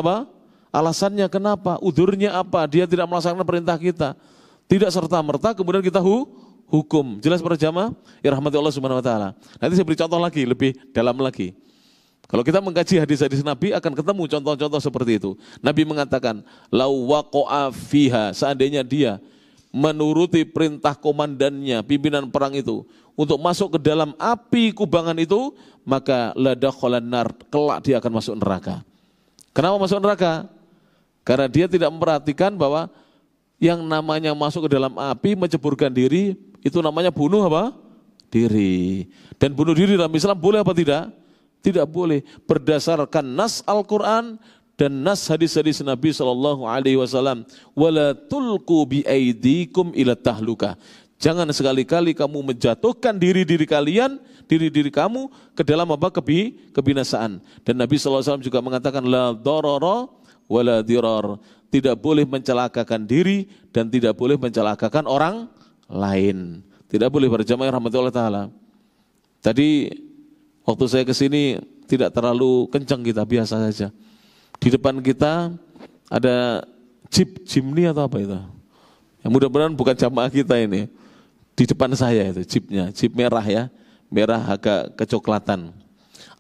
alasannya kenapa, udurnya apa, dia tidak melaksanakan perintah kita. Tidak serta-merta kemudian kita hukum. Jelas para jamaah? Ya rahmati Allah Subhanahu wa taala. Nanti saya beri contoh lagi, lebih dalam lagi. Kalau kita mengkaji hadis-hadis Nabi akan ketemu contoh-contoh seperti itu. Nabi mengatakan, lau waqa'a fiha, seandainya dia menuruti perintah komandannya, pimpinan perang itu, untuk masuk ke dalam api kubangan itu, maka la dakhalan nar, kelak dia akan masuk neraka. Kenapa masuk neraka? Karena dia tidak memperhatikan bahwa yang namanya masuk ke dalam api menceburkan diri itu namanya bunuh diri. Dan bunuh diri dalam Islam boleh apa tidak? Tidak boleh. Berdasarkan nas Al-Quran dan nas hadis-hadis Nabi SAW. Wala tulqu biaidikum ila tahluka. Jangan sekali-kali kamu menjatuhkan diri kamu ke dalam kebinasaan. Dan Nabi SAW juga mengatakan la darara wala dirar. Tidak boleh mencelakakan diri dan tidak boleh mencelakakan orang lain. Tidak boleh berjamaah rahmatullah ta'ala. Tadi waktu saya ke sini tidak terlalu kencang kita, biasa saja. Di depan kita ada jeep Jimny atau apa itu. Yang mudah-mudahan bukan jamaah kita ini. di depan saya itu jeepnya, jeep merah ya, merah agak kecoklatan.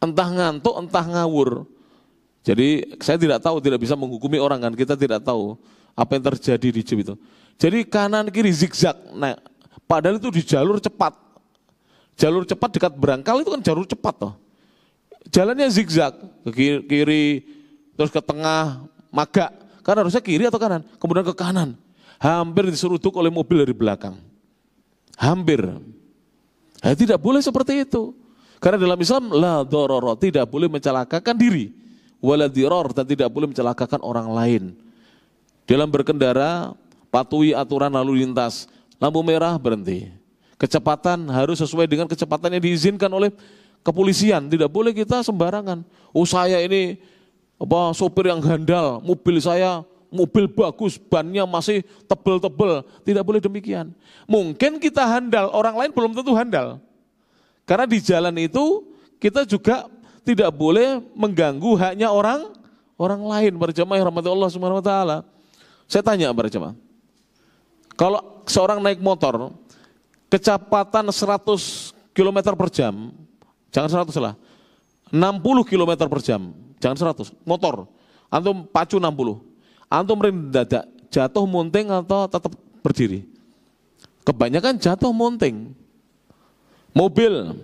Entah ngantuk, entah ngawur. Jadi saya tidak tahu, tidak bisa menghukumi orang kan, kita tidak tahu apa yang terjadi di jeep itu. Jadi kanan kiri zigzag, nah padahal itu di jalur cepat. Jalur cepat dekat berangkal itu kan jalur cepat toh. Jalannya zigzag, ke kiri, terus ke tengah, magak. Kan harusnya kiri atau kanan, kemudian ke kanan. Hampir diseruduk oleh mobil dari belakang. Hampir. Nah, tidak boleh seperti itu. Karena dalam Islam, la dororo, tidak boleh mencelakakan diri. Wala diror, dan tidak boleh mencelakakan orang lain. Dalam berkendara, patuhi aturan lalu lintas. Lampu merah, berhenti. Kecepatan harus sesuai dengan kecepatan yang diizinkan oleh kepolisian. Tidak boleh kita sembarangan. Oh saya ini sopir yang handal, mobil saya mobil bagus, bannya masih tebel-tebel. Tidak boleh demikian. Mungkin kita handal, orang lain belum tentu handal. Karena di jalan itu kita juga tidak boleh mengganggu haknya orang lain. Para jemaah yang rahmati Allah Subhanahu wa taala. Saya tanya para jemaah. Kalau seorang naik motor kecepatan 100 km per jam, jangan 100 lah, 60 km per jam, jangan 100, motor, antum pacu 60, antum rem dadak, jatuh munting atau tetap berdiri? Kebanyakan jatuh munting. Mobil,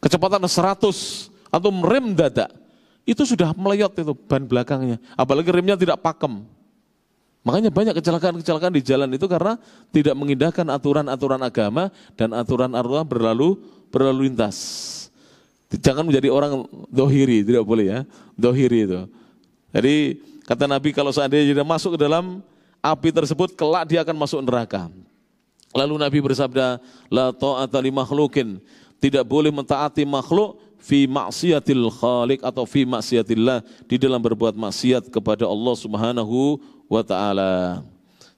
kecepatan 100, antum rem dadak, itu sudah meleyot itu ban belakangnya, apalagi remnya tidak pakem. Makanya banyak kecelakaan-kecelakaan di jalan itu karena tidak mengindahkan aturan-aturan agama dan aturan-aturan berlalu lintas. Jangan menjadi orang dohiri, tidak boleh ya, dohiri itu. Jadi kata Nabi kalau seandainya dia masuk ke dalam api tersebut, kelak dia akan masuk neraka. Lalu Nabi bersabda, la ta'ata li makhlukin, tidak boleh mentaati makhluk fi maksiatil khaliq atau fi maksiatillah, di dalam berbuat maksiat kepada Allah Subhanahu wa ta'ala.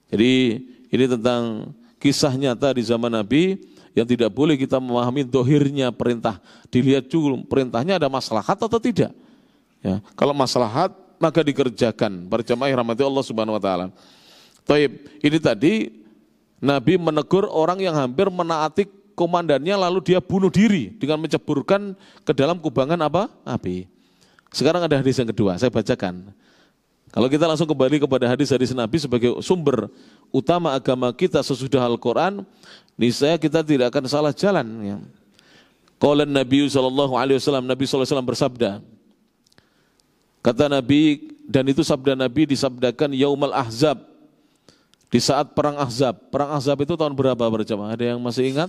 Jadi ini tentang kisah nyata di zaman Nabi yang tidak boleh kita memahami dohirnya perintah. Dilihat dulu perintahnya ada maslahat atau tidak. Ya, kalau maslahat maka dikerjakan. Para jemaah yang rahmati Allah Subhanahu wa ta'ala. Taib, ini tadi Nabi menegur orang yang hampir menaati komandannya lalu dia bunuh diri dengan menceburkan ke dalam kubangan api. Sekarang ada hadis yang kedua, saya bacakan. Kalau kita langsung kembali kepada hadis-hadis Nabi sebagai sumber utama agama kita sesudah Al-Quran, niscaya kita tidak akan salah jalan. Ya. Qala Nabi sallallahu alaihi wasallam, Nabi sallallahu alaihi wasallam bersabda. Kata Nabi, dan itu sabda Nabi disabdakan Yaumul Ahzab, di saat perang Ahzab. Perang Ahzab itu tahun berapa berjamaah? Ada yang masih ingat?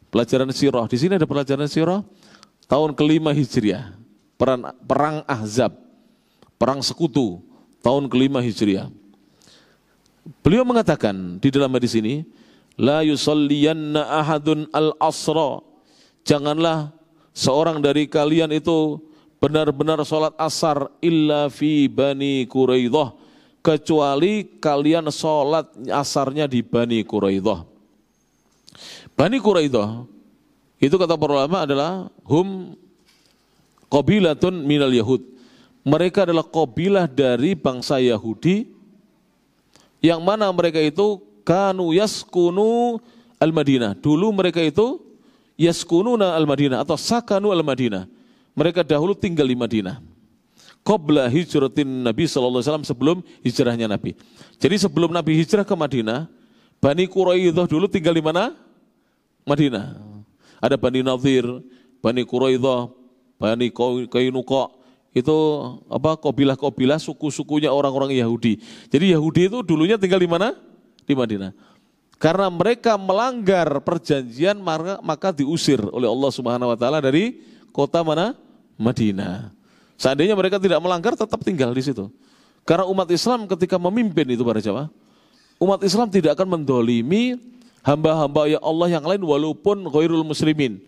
Pelajaran sirah. Di sini ada pelajaran sirah. Tahun ke-5 Hijriah. Perang Ahzab. Perang sekutu. Tahun ke-5 Hijriah. Beliau mengatakan di dalam hadis ini, la yusalliyanna ahadun al-asra. Janganlah seorang dari kalian itu benar-benar sholat asar illa fi Bani Quraidah, kecuali kalian sholat asarnya di Bani Quraidah. Bani Quraidah itu kata para ulama adalah hum qabilatun minal Yahud. Mereka adalah qabilah dari bangsa Yahudi yang mana mereka itu kanu yaskunu al-Madinah. Dulu mereka itu yaskununa al-Madinah atau sakanu al-Madinah. Mereka dahulu tinggal di Madinah. Qabla hijratin Nabi sallallahu alaihi wasallam, sebelum hijrahnya Nabi. Jadi sebelum Nabi hijrah ke Madinah, Bani Quraidah dulu tinggal di mana? Madinah. Ada Bani Nadir, Bani Quraidah, Bani Qainuqa. Itu kabilah-kabilah suku-sukunya orang-orang Yahudi. Jadi Yahudi itu dulunya tinggal di mana? Di Madinah. Karena mereka melanggar perjanjian maka diusir oleh Allah Subhanahu wa taala dari kota mana? Madinah. Seandainya mereka tidak melanggar tetap tinggal di situ. Karena umat Islam ketika memimpin itu para jamaah, umat Islam tidak akan mendolimi hamba-hamba ya Allah yang lain walaupun ghairul muslimin.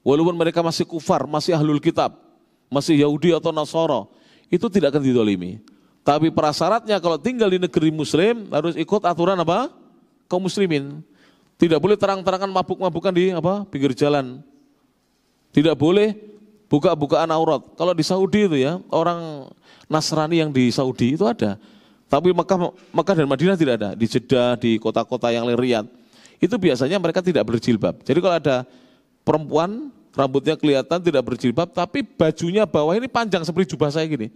Walaupun mereka masih kufar, masih ahlul kitab, masih Yahudi atau Nasara, itu tidak akan didolimi. Tapi prasyaratnya kalau tinggal di negeri muslim harus ikut aturan apa? Kaum muslimin. Tidak boleh terang-terangan mabuk-mabukan di pinggir jalan. Tidak boleh buka-bukaan aurat. Kalau di Saudi itu ya, orang Nasrani yang di Saudi itu ada. Tapi Mekah dan Madinah tidak ada. Di Jeddah, di kota-kota yang Riyadh. itu biasanya mereka tidak berjilbab. Jadi kalau ada perempuan rambutnya kelihatan tidak berjilbab, tapi bajunya bawah ini panjang seperti jubah saya gini.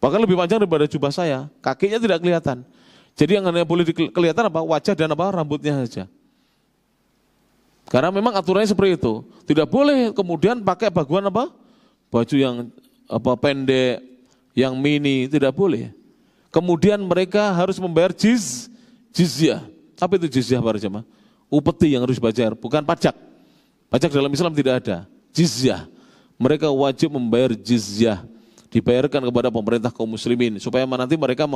Bahkan lebih panjang daripada jubah saya, kakinya tidak kelihatan. Jadi yang hanya boleh kelihatan apa? Wajah dan apa? Rambutnya saja. Karena memang aturannya seperti itu. Tidak boleh kemudian pakai baguan apa? Baju yang apa pendek, yang mini, tidak boleh. Kemudian mereka harus membayar jizyah. Apa itu jizyah para jemaah? Upeti yang harus dibayar, bukan pajak. Pajak dalam Islam tidak ada. Jizyah. Mereka wajib membayar jizyah. Dibayarkan kepada pemerintah kaum muslimin supaya nanti mereka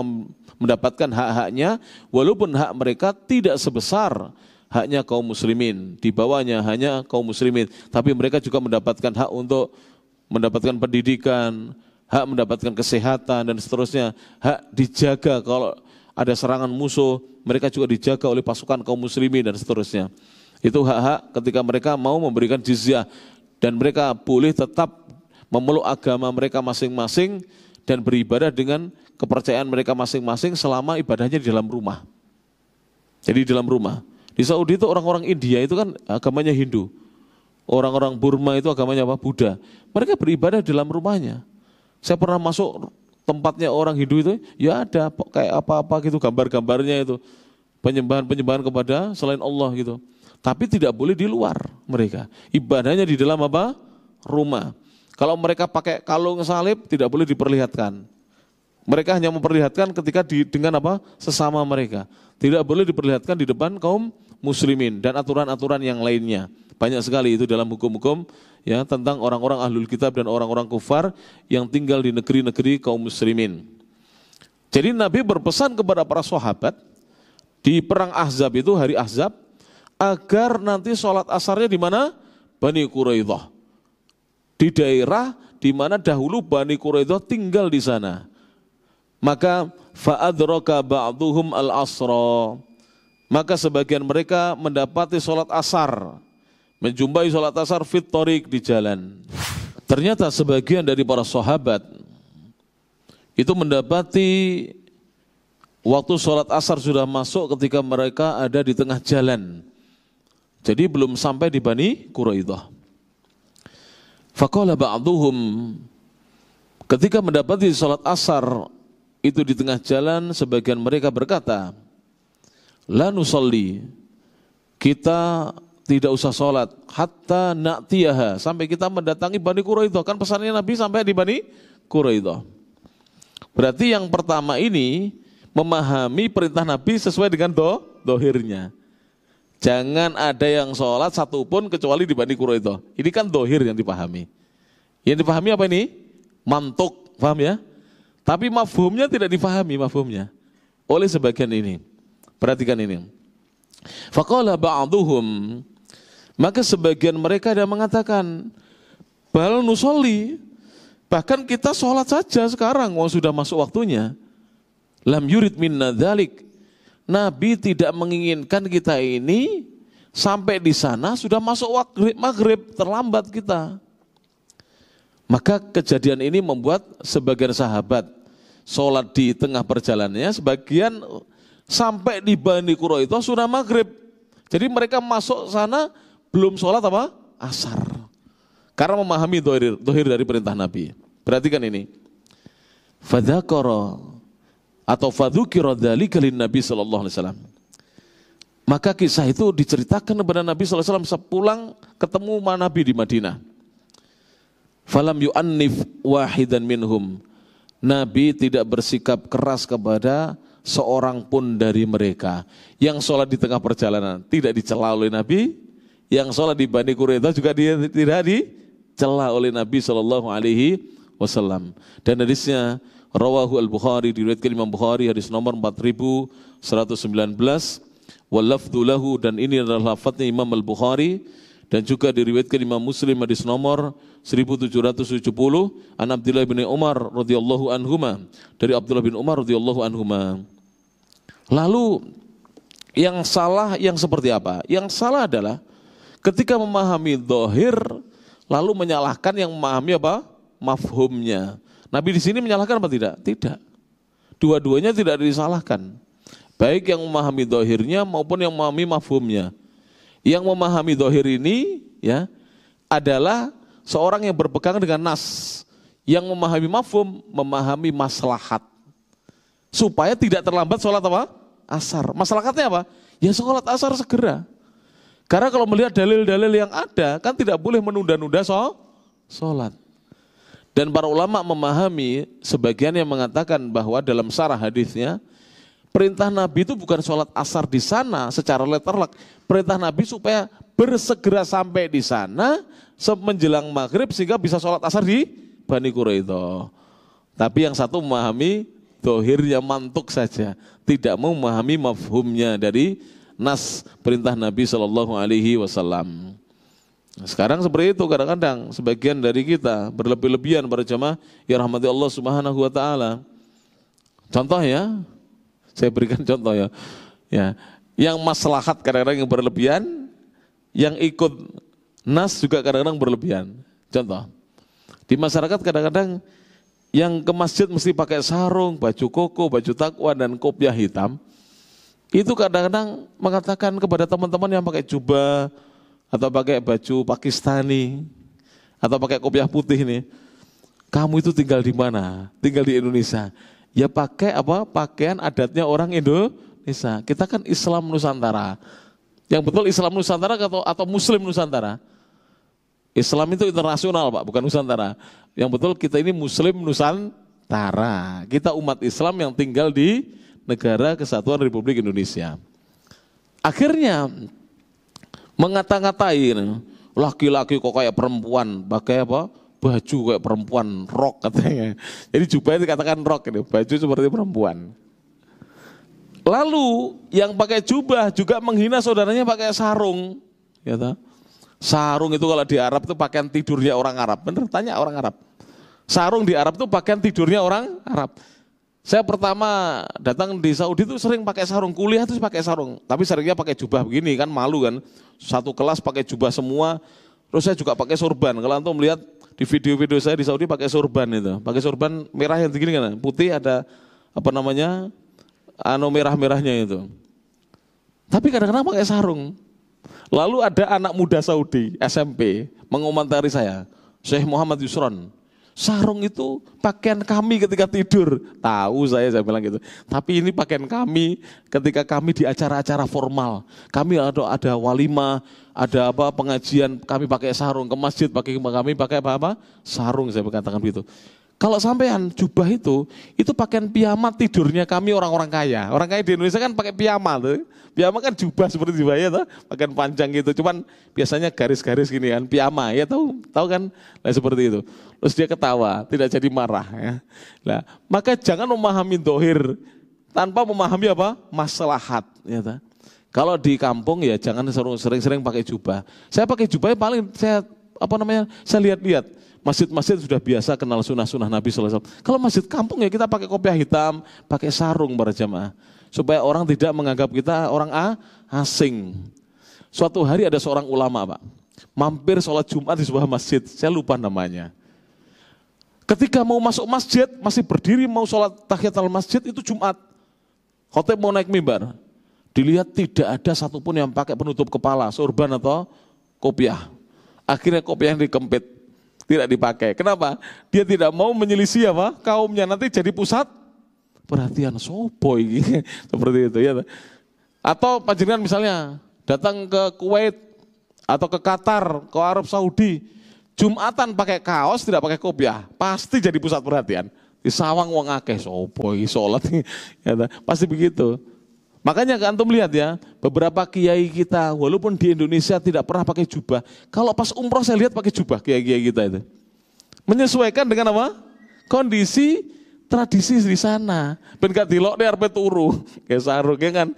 mendapatkan hak-haknya walaupun hak mereka tidak sebesar haknya kaum muslimin, di bawahnya hanya kaum muslimin, tapi mereka juga mendapatkan hak untuk mendapatkan pendidikan, hak mendapatkan kesehatan dan seterusnya, hak dijaga kalau ada serangan musuh, mereka juga dijaga oleh pasukan kaum muslimin dan seterusnya. Itu hak-hak ketika mereka mau memberikan jizyah dan mereka boleh tetap memeluk agama mereka masing-masing dan beribadah dengan kepercayaan mereka masing-masing selama ibadahnya di dalam rumah. Jadi di dalam rumah. Di Saudi itu orang-orang India itu kan agamanya Hindu. Orang-orang Burma itu agamanya apa? Buddha. Mereka beribadah di dalam rumahnya. Saya pernah masuk tempatnya orang Hindu itu, ya ada kayak apa-apa gitu gambar-gambarnya itu. Penyembahan-penyembahan kepada selain Allah gitu. Tapi tidak boleh di luar mereka. Ibadahnya di dalam apa? Rumah. Kalau mereka pakai kalung salib tidak boleh diperlihatkan. Mereka hanya memperlihatkan ketika dengan apa? Sesama mereka. Tidak boleh diperlihatkan di depan kaum muslimin dan aturan-aturan yang lainnya. Banyak sekali itu dalam hukum-hukum ya tentang orang-orang ahlul kitab dan orang-orang kufar yang tinggal di negeri-negeri kaum muslimin. Jadi Nabi berpesan kepada para sahabat di perang Ahzab itu, hari Ahzab, agar nanti sholat asarnya di mana? Bani Quraidah. Di daerah di mana dahulu Bani Quraidah tinggal di sana. Maka fa'adraka ba'duhum al-asra. Maka sebagian mereka mendapati sholat asar, menjumpai sholat asar fit thoriq, di jalan. Ternyata sebagian dari para sahabat itu mendapati waktu sholat asar sudah masuk ketika mereka ada di tengah jalan. Jadi belum sampai di Bani Quraidah. Faqala ba'duhum, ketika mendapati sholat asar itu di tengah jalan, sebagian mereka berkata, la nusalli, kita tidak usah sholat, hatta na'tiyaha, sampai kita mendatangi Bani Quraidah. Kan pesannya Nabi sampai di Bani Quraidah. Berarti yang pertama ini memahami perintah Nabi sesuai dengan dohirnya. Jangan ada yang sholat satupun kecuali di Bani Quraidah. Ini kan dohir yang dipahami. Yang dipahami apa ini? Mantuk, paham ya? Tapi mafhumnya tidak dipahami mafhumnya oleh sebagian ini. Perhatikan ini. Faqala ba'duhum, maka sebagian mereka ada mengatakan, bal nusolli, bahkan kita sholat saja sekarang, sudah masuk waktunya. Lam yurid minna dzalik. Nabi tidak menginginkan kita ini sampai di sana sudah masuk maghrib, terlambat kita. Maka kejadian ini membuat sebagian sahabat sholat di tengah perjalanannya, sebagian sampai di Bani Quraidah sudah maghrib. Jadi mereka masuk sana belum sholat apa? Asar. Karena memahami dohir dari perintah Nabi. Perhatikan ini. Fadzakara atau fadzukira dzalika lin-nabi sallallahu alaihi wasallam. Maka kisah itu diceritakan kepada Nabi sallallahu alaihi wasallam sepulang ketemu Nabi di Madinah. Falam yu'annif wahidan minhum. Nabi tidak bersikap keras kepada seorang pun dari mereka. Yang sholat di tengah perjalanan tidak dicela oleh Nabi, yang sholat di Bani Quraidah juga tidak dicela oleh Nabi sallallahu alaihi wasallam. Dan hadisnya rawahu al-Bukhari, diriwayatkan Imam Bukhari, hadis nomor 4119, wal lafdhu lahu, dan ini adalah lafadznya Imam al-Bukhari, dan juga diriwayatkan Imam Muslim hadis nomor 1770 an Abdullah bin Umar radhiyallahu anhuma, dari Abdullah bin Umar radhiyallahu anhuma. Lalu yang salah yang seperti apa? Yang salah adalah ketika memahami dhahir lalu menyalahkan yang memahami apa? Mafhumnya. Nabi di sini menyalahkan apa tidak? Tidak. Dua-duanya tidak disalahkan. Baik yang memahami dhahirnya maupun yang memahami mafhumnya. Yang memahami dohir ini ya adalah seorang yang berpegang dengan nas. Yang memahami mafhum, memahami maslahat. Supaya tidak terlambat sholat apa? Asar. Maslahatnya apa? Ya sholat asar segera. Karena kalau melihat dalil-dalil yang ada, kan tidak boleh menunda-nunda sholat. Dan para ulama memahami, sebagian yang mengatakan bahwa dalam syarah hadisnya, perintah Nabi itu bukan sholat asar di sana secara letterlek. Perintah Nabi supaya bersegera sampai di sana menjelang maghrib sehingga bisa sholat asar di Bani Quraidah. Tapi yang satu memahami dohirnya mantuk saja, tidak mau memahami mafhumnya dari nas perintah Nabi Shallallahu Alaihi Wasallam. Sekarang seperti itu kadang-kadang sebagian dari kita berlebih-lebihan para jamaah ya rahmati Allah Subhanahu Wa Taala. Contoh ya, saya berikan contoh ya, yang maslahat kadang-kadang yang berlebihan, yang ikut nas juga kadang-kadang berlebihan. Contoh, di masyarakat kadang-kadang yang ke masjid mesti pakai sarung, baju koko, baju takwa dan kopiah hitam. Itu kadang-kadang mengatakan kepada teman-teman yang pakai jubah atau pakai baju Pakistani atau pakai kopiah putih ini, kamu itu tinggal di mana? Tinggal di Indonesia. Ya pakai apa? Pakaian adatnya orang Indonesia. Kita kan Islam Nusantara. Yang betul Islam Nusantara atau Muslim Nusantara? Islam itu internasional Pak, bukan Nusantara. Yang betul kita ini Muslim Nusantara. Kita umat Islam yang tinggal di Negara Kesatuan Republik Indonesia. Akhirnya mengata-ngatain laki-laki kok kayak perempuan, pakai apa? Baju kayak perempuan, rok katanya. Jadi jubah itu katakan rok, ini baju seperti perempuan. Lalu yang pakai jubah juga menghina saudaranya pakai sarung. Ya, sarung itu kalau di Arab itu pakaian tidurnya orang Arab. Bener, tanya orang Arab. Sarung di Arab itu pakaian tidurnya orang Arab. Saya pertama datang di Saudi itu sering pakai sarung, kuliah itu pakai sarung. Tapi seringnya pakai jubah begini kan, malu kan. Satu kelas pakai jubah semua. Terus saya juga pakai sorban. Kalau antum melihat di video-video saya di Saudi pakai sorban itu. Pakai sorban merah yang begini kan, putih ada apa namanya, merah-merahnya itu. Tapi kadang-kadang pakai sarung. Lalu ada anak muda Saudi, SMP, mengomentari saya, Syekh Muhammad Yusron, sarung itu pakaian kami ketika tidur. Tahu saya bilang gitu. Tapi ini pakaian kami ketika kami di acara-acara formal. Kami ada walimah, ada apa pengajian, kami pakai sarung. Ke masjid kami pakai apa? Sarung, saya katakan begitu. Kalau sampean jubah itu pakaian piyama tidurnya kami orang-orang kaya. Orang kaya di Indonesia kan pakai piyama tuh. Piyama kan jubah seperti jubah ya tuh, pakaian panjang gitu. Cuman biasanya garis-garis gini kan, piyama ya tahu kan? Nah, seperti itu. Terus dia ketawa, tidak jadi marah ya. Nah, maka jangan memahami dohir tanpa memahami apa? Maslahat ya tuh. Kalau di kampung ya jangan sering-sering pakai jubah. Saya pakai jubah paling saya lihat-lihat. Masjid-masjid sudah biasa kenal sunnah-sunnah Nabi SAW. Kalau masjid kampung ya kita pakai kopiah hitam, pakai sarung para jamaah. Supaya orang tidak menganggap kita orang asing. Suatu hari ada seorang ulama Pak, mampir sholat Jumat di sebuah masjid, saya lupa namanya. Ketika mau masuk masjid, masih berdiri mau sholat tahiyatul masjid itu Jumat. Khotib mau naik mimbar, dilihat tidak ada satupun yang pakai penutup kepala, sorban atau kopiah. Akhirnya kopiah yang dikempit, tidak dipakai. Kenapa? Dia tidak mau menyelisih apa? Kaumnya, nanti jadi pusat perhatian soboy seperti itu ya. Atau panjenengan misalnya datang ke Kuwait atau ke Qatar, ke Arab Saudi, Jumatan pakai kaos tidak pakai kopiah, pasti jadi pusat perhatian. Di sawang wong akeh soboy salat ya, pasti begitu. Makanya antum lihat ya, beberapa kiai kita walaupun di Indonesia tidak pernah pakai jubah, kalau pas umroh saya lihat pakai jubah kiai-kiai kita itu. Menyesuaikan dengan apa? Kondisi tradisi di sana. Ben gak dilok arep turu, kayak sarungnya kan.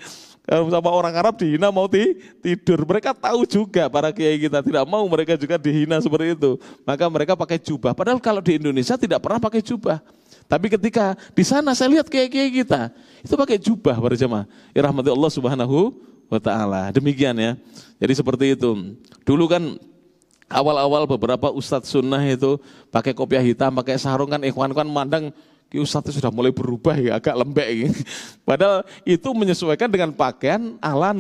Sama orang Arab dihina mau tidur. Mereka tahu juga para kiai kita tidak mau mereka juga dihina seperti itu. Maka mereka pakai jubah. Padahal kalau di Indonesia tidak pernah pakai jubah. Tapi ketika di sana saya lihat kiai-kiai kita itu pakai jubah para jemaah. Ya rahmati Allah Subhanahu wa taala. Demikian ya. Jadi seperti itu. Dulu kan awal-awal beberapa ustadz sunnah itu pakai kopiah hitam, pakai sarung kan ikhwan kan mandang ustadz itu sudah mulai berubah ya, agak lembek gitu. Padahal itu menyesuaikan dengan pakaian ala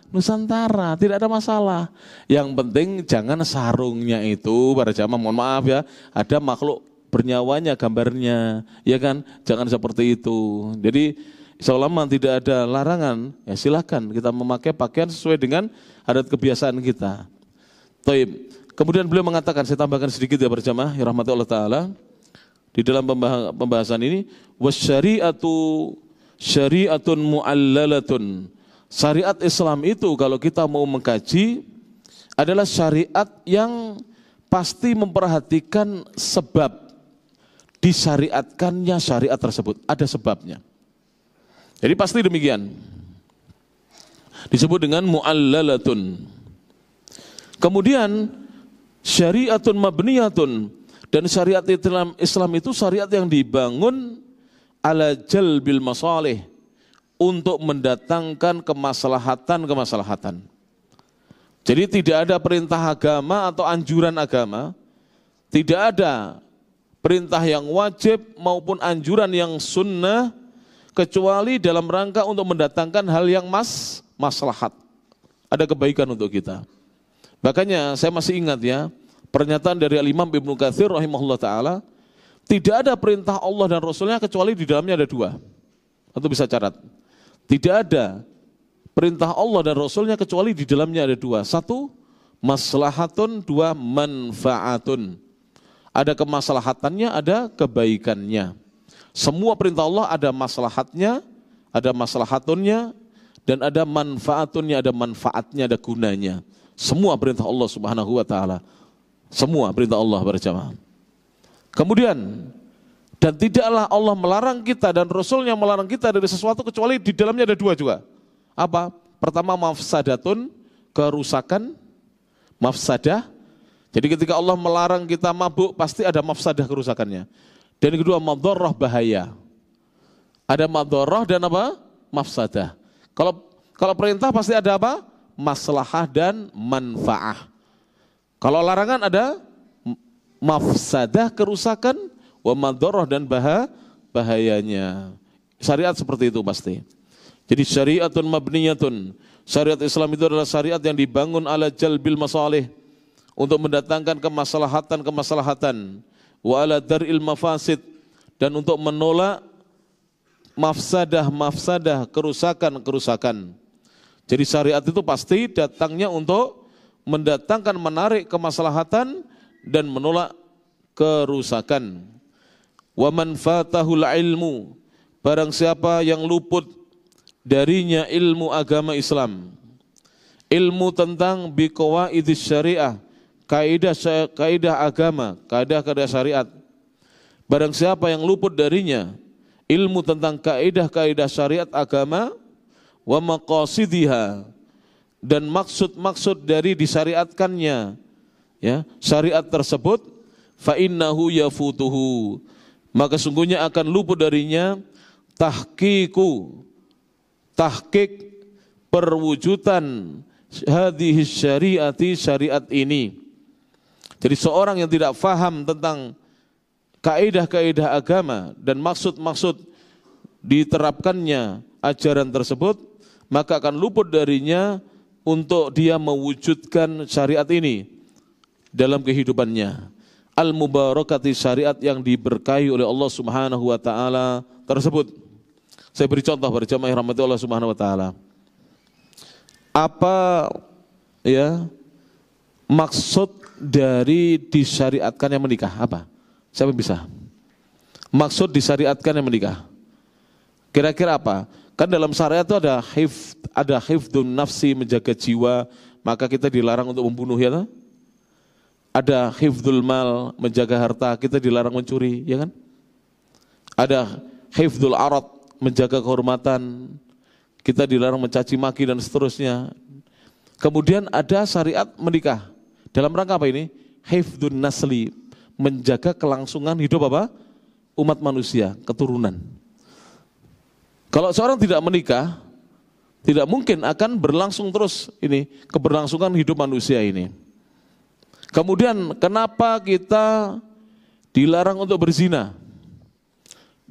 Nusantara, tidak ada masalah. Yang penting jangan sarungnya itu, para jamaah mohon maaf ya, ada makhluk bernyawanya gambarnya, ya kan? Jangan seperti itu. Jadi selama tidak ada larangan, ya silakan kita memakai pakaian sesuai dengan adat kebiasaan kita. Taib. Kemudian beliau mengatakan, saya tambahkan sedikit ya para jamaah, ya rahmati Allah Ta'ala, di dalam pembahasan ini, wasyari'atu syari'atun mu'allalatun. Syariat Islam itu kalau kita mau mengkaji adalah syariat yang pasti memperhatikan sebab disyariatkannya syariat tersebut. Ada sebabnya. Jadi pasti demikian. Disebut dengan mu'allalatun. Kemudian syariatun mabniyatun. Dan syariat Islam itu syariat yang dibangun ala jalbil masalih, untuk mendatangkan kemaslahatan. Jadi tidak ada perintah agama atau anjuran agama, tidak ada perintah yang wajib maupun anjuran yang sunnah, kecuali dalam rangka untuk mendatangkan hal yang maslahat. Ada kebaikan untuk kita. Makanya saya masih ingat ya, pernyataan dari Al-Imam Ibnu Katsir rahimahullah ta'ala, tidak ada perintah Allah dan Rasulnya kecuali di dalamnya ada dua. Atau bisa catat. Tidak ada perintah Allah dan Rasulnya kecuali di dalamnya ada dua. Satu, maslahatun, dua, manfaatun. Ada kemaslahatannya, ada kebaikannya. Semua perintah Allah ada maslahatnya, ada maslahatunnya, dan ada manfaatunnya, ada manfaatnya, ada gunanya. Semua perintah Allah Subhanahu wa ta'ala. Semua perintah Allah berjamaah. Kemudian, dan tidaklah Allah melarang kita dan Rasulnya melarang kita dari sesuatu kecuali di dalamnya ada dua juga. Apa? Pertama, mafsadatun, kerusakan, mafsadah. Jadi ketika Allah melarang kita mabuk, pasti ada mafsadah kerusakannya. Dan yang kedua, madharrah, bahaya. Ada madharrah dan apa? Mafsadah. Kalau perintah pasti ada apa? Maslahah dan manfaah. Kalau larangan ada mafsadah, kerusakan, wa madharrah, dan bahayanya. Syariat seperti itu pasti. Jadi syariatun mabniyatun. Syariat Islam itu adalah syariat yang dibangun ala jalbil masalih, untuk mendatangkan kemaslahatan. Wa ala dar'il mafasid, dan untuk menolak mafsadah, kerusakan. Jadi syariat itu pasti datangnya untuk mendatangkan, menarik kemaslahatan dan menolak kerusakan. Wa man fatahul ilmu, barang siapa yang luput darinya ilmu agama Islam, ilmu tentang biqawaidis syariah, kaidah agama, kaidah syariat. Barang siapa yang luput darinya ilmu tentang kaidah syariat agama, wa maqasidiha, dan maksud dari disyariatkannya ya syariat tersebut, fa innahu yafutuhu, maka sungguhnya akan luput darinya tahqiq perwujudan hadhihi syariati, syariat ini. Jadi seorang yang tidak faham tentang kaidah-kaidah agama dan maksud diterapkannya ajaran tersebut, maka akan luput darinya untuk dia mewujudkan syariat ini dalam kehidupannya. Al-mubarakati, syariat yang diberkahi oleh Allah Subhanahu wa ta'ala tersebut. Saya beri contoh berjamaah rahmati Allah Subhanahu wa ta'ala. Apa ya maksud dari disyariatkannya menikah? Apa? Siapa yang bisa? Maksud disyariatkannya menikah. Kira-kira apa? Kan dalam syariat itu ada hifdun nafsi, menjaga jiwa, maka kita dilarang untuk membunuh ya. Ada hifdzul mal, menjaga harta, kita dilarang mencuri, ya kan? Ada hifdzul arad, menjaga kehormatan, kita dilarang mencaci maki dan seterusnya. Kemudian ada syariat menikah. Dalam rangka apa ini? Hifdzun nasli, menjaga kelangsungan hidup apa? Umat manusia, keturunan. Kalau seorang tidak menikah, tidak mungkin akan berlangsung terus ini keberlangsungan hidup manusia ini. Kemudian kenapa kita dilarang untuk berzina?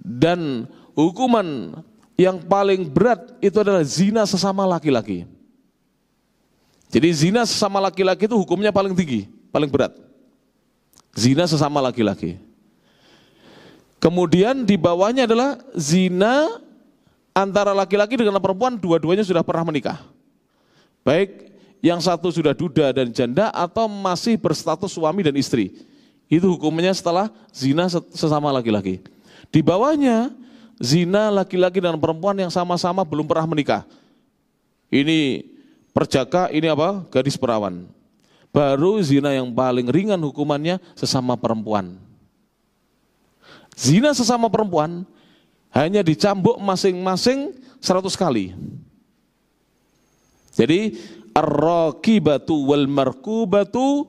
Dan hukuman yang paling berat itu adalah zina sesama laki-laki. Jadi zina sesama laki-laki itu hukumnya paling tinggi, paling berat. Zina sesama laki-laki. Kemudian di bawahnya adalah zina antara laki-laki dengan perempuan, dua-duanya sudah pernah menikah. Baik yang satu sudah duda dan janda atau masih berstatus suami dan istri. Itu hukumnya setelah zina sesama laki-laki. Di bawahnya zina laki-laki dan perempuan yang sama-sama belum pernah menikah. Ini perjaka, ini apa? Gadis perawan. Baru zina yang paling ringan hukumannya sesama perempuan. Zina sesama perempuan hanya dicambuk masing-masing 100 kali. Jadi ar-raqibatu wal marqubatu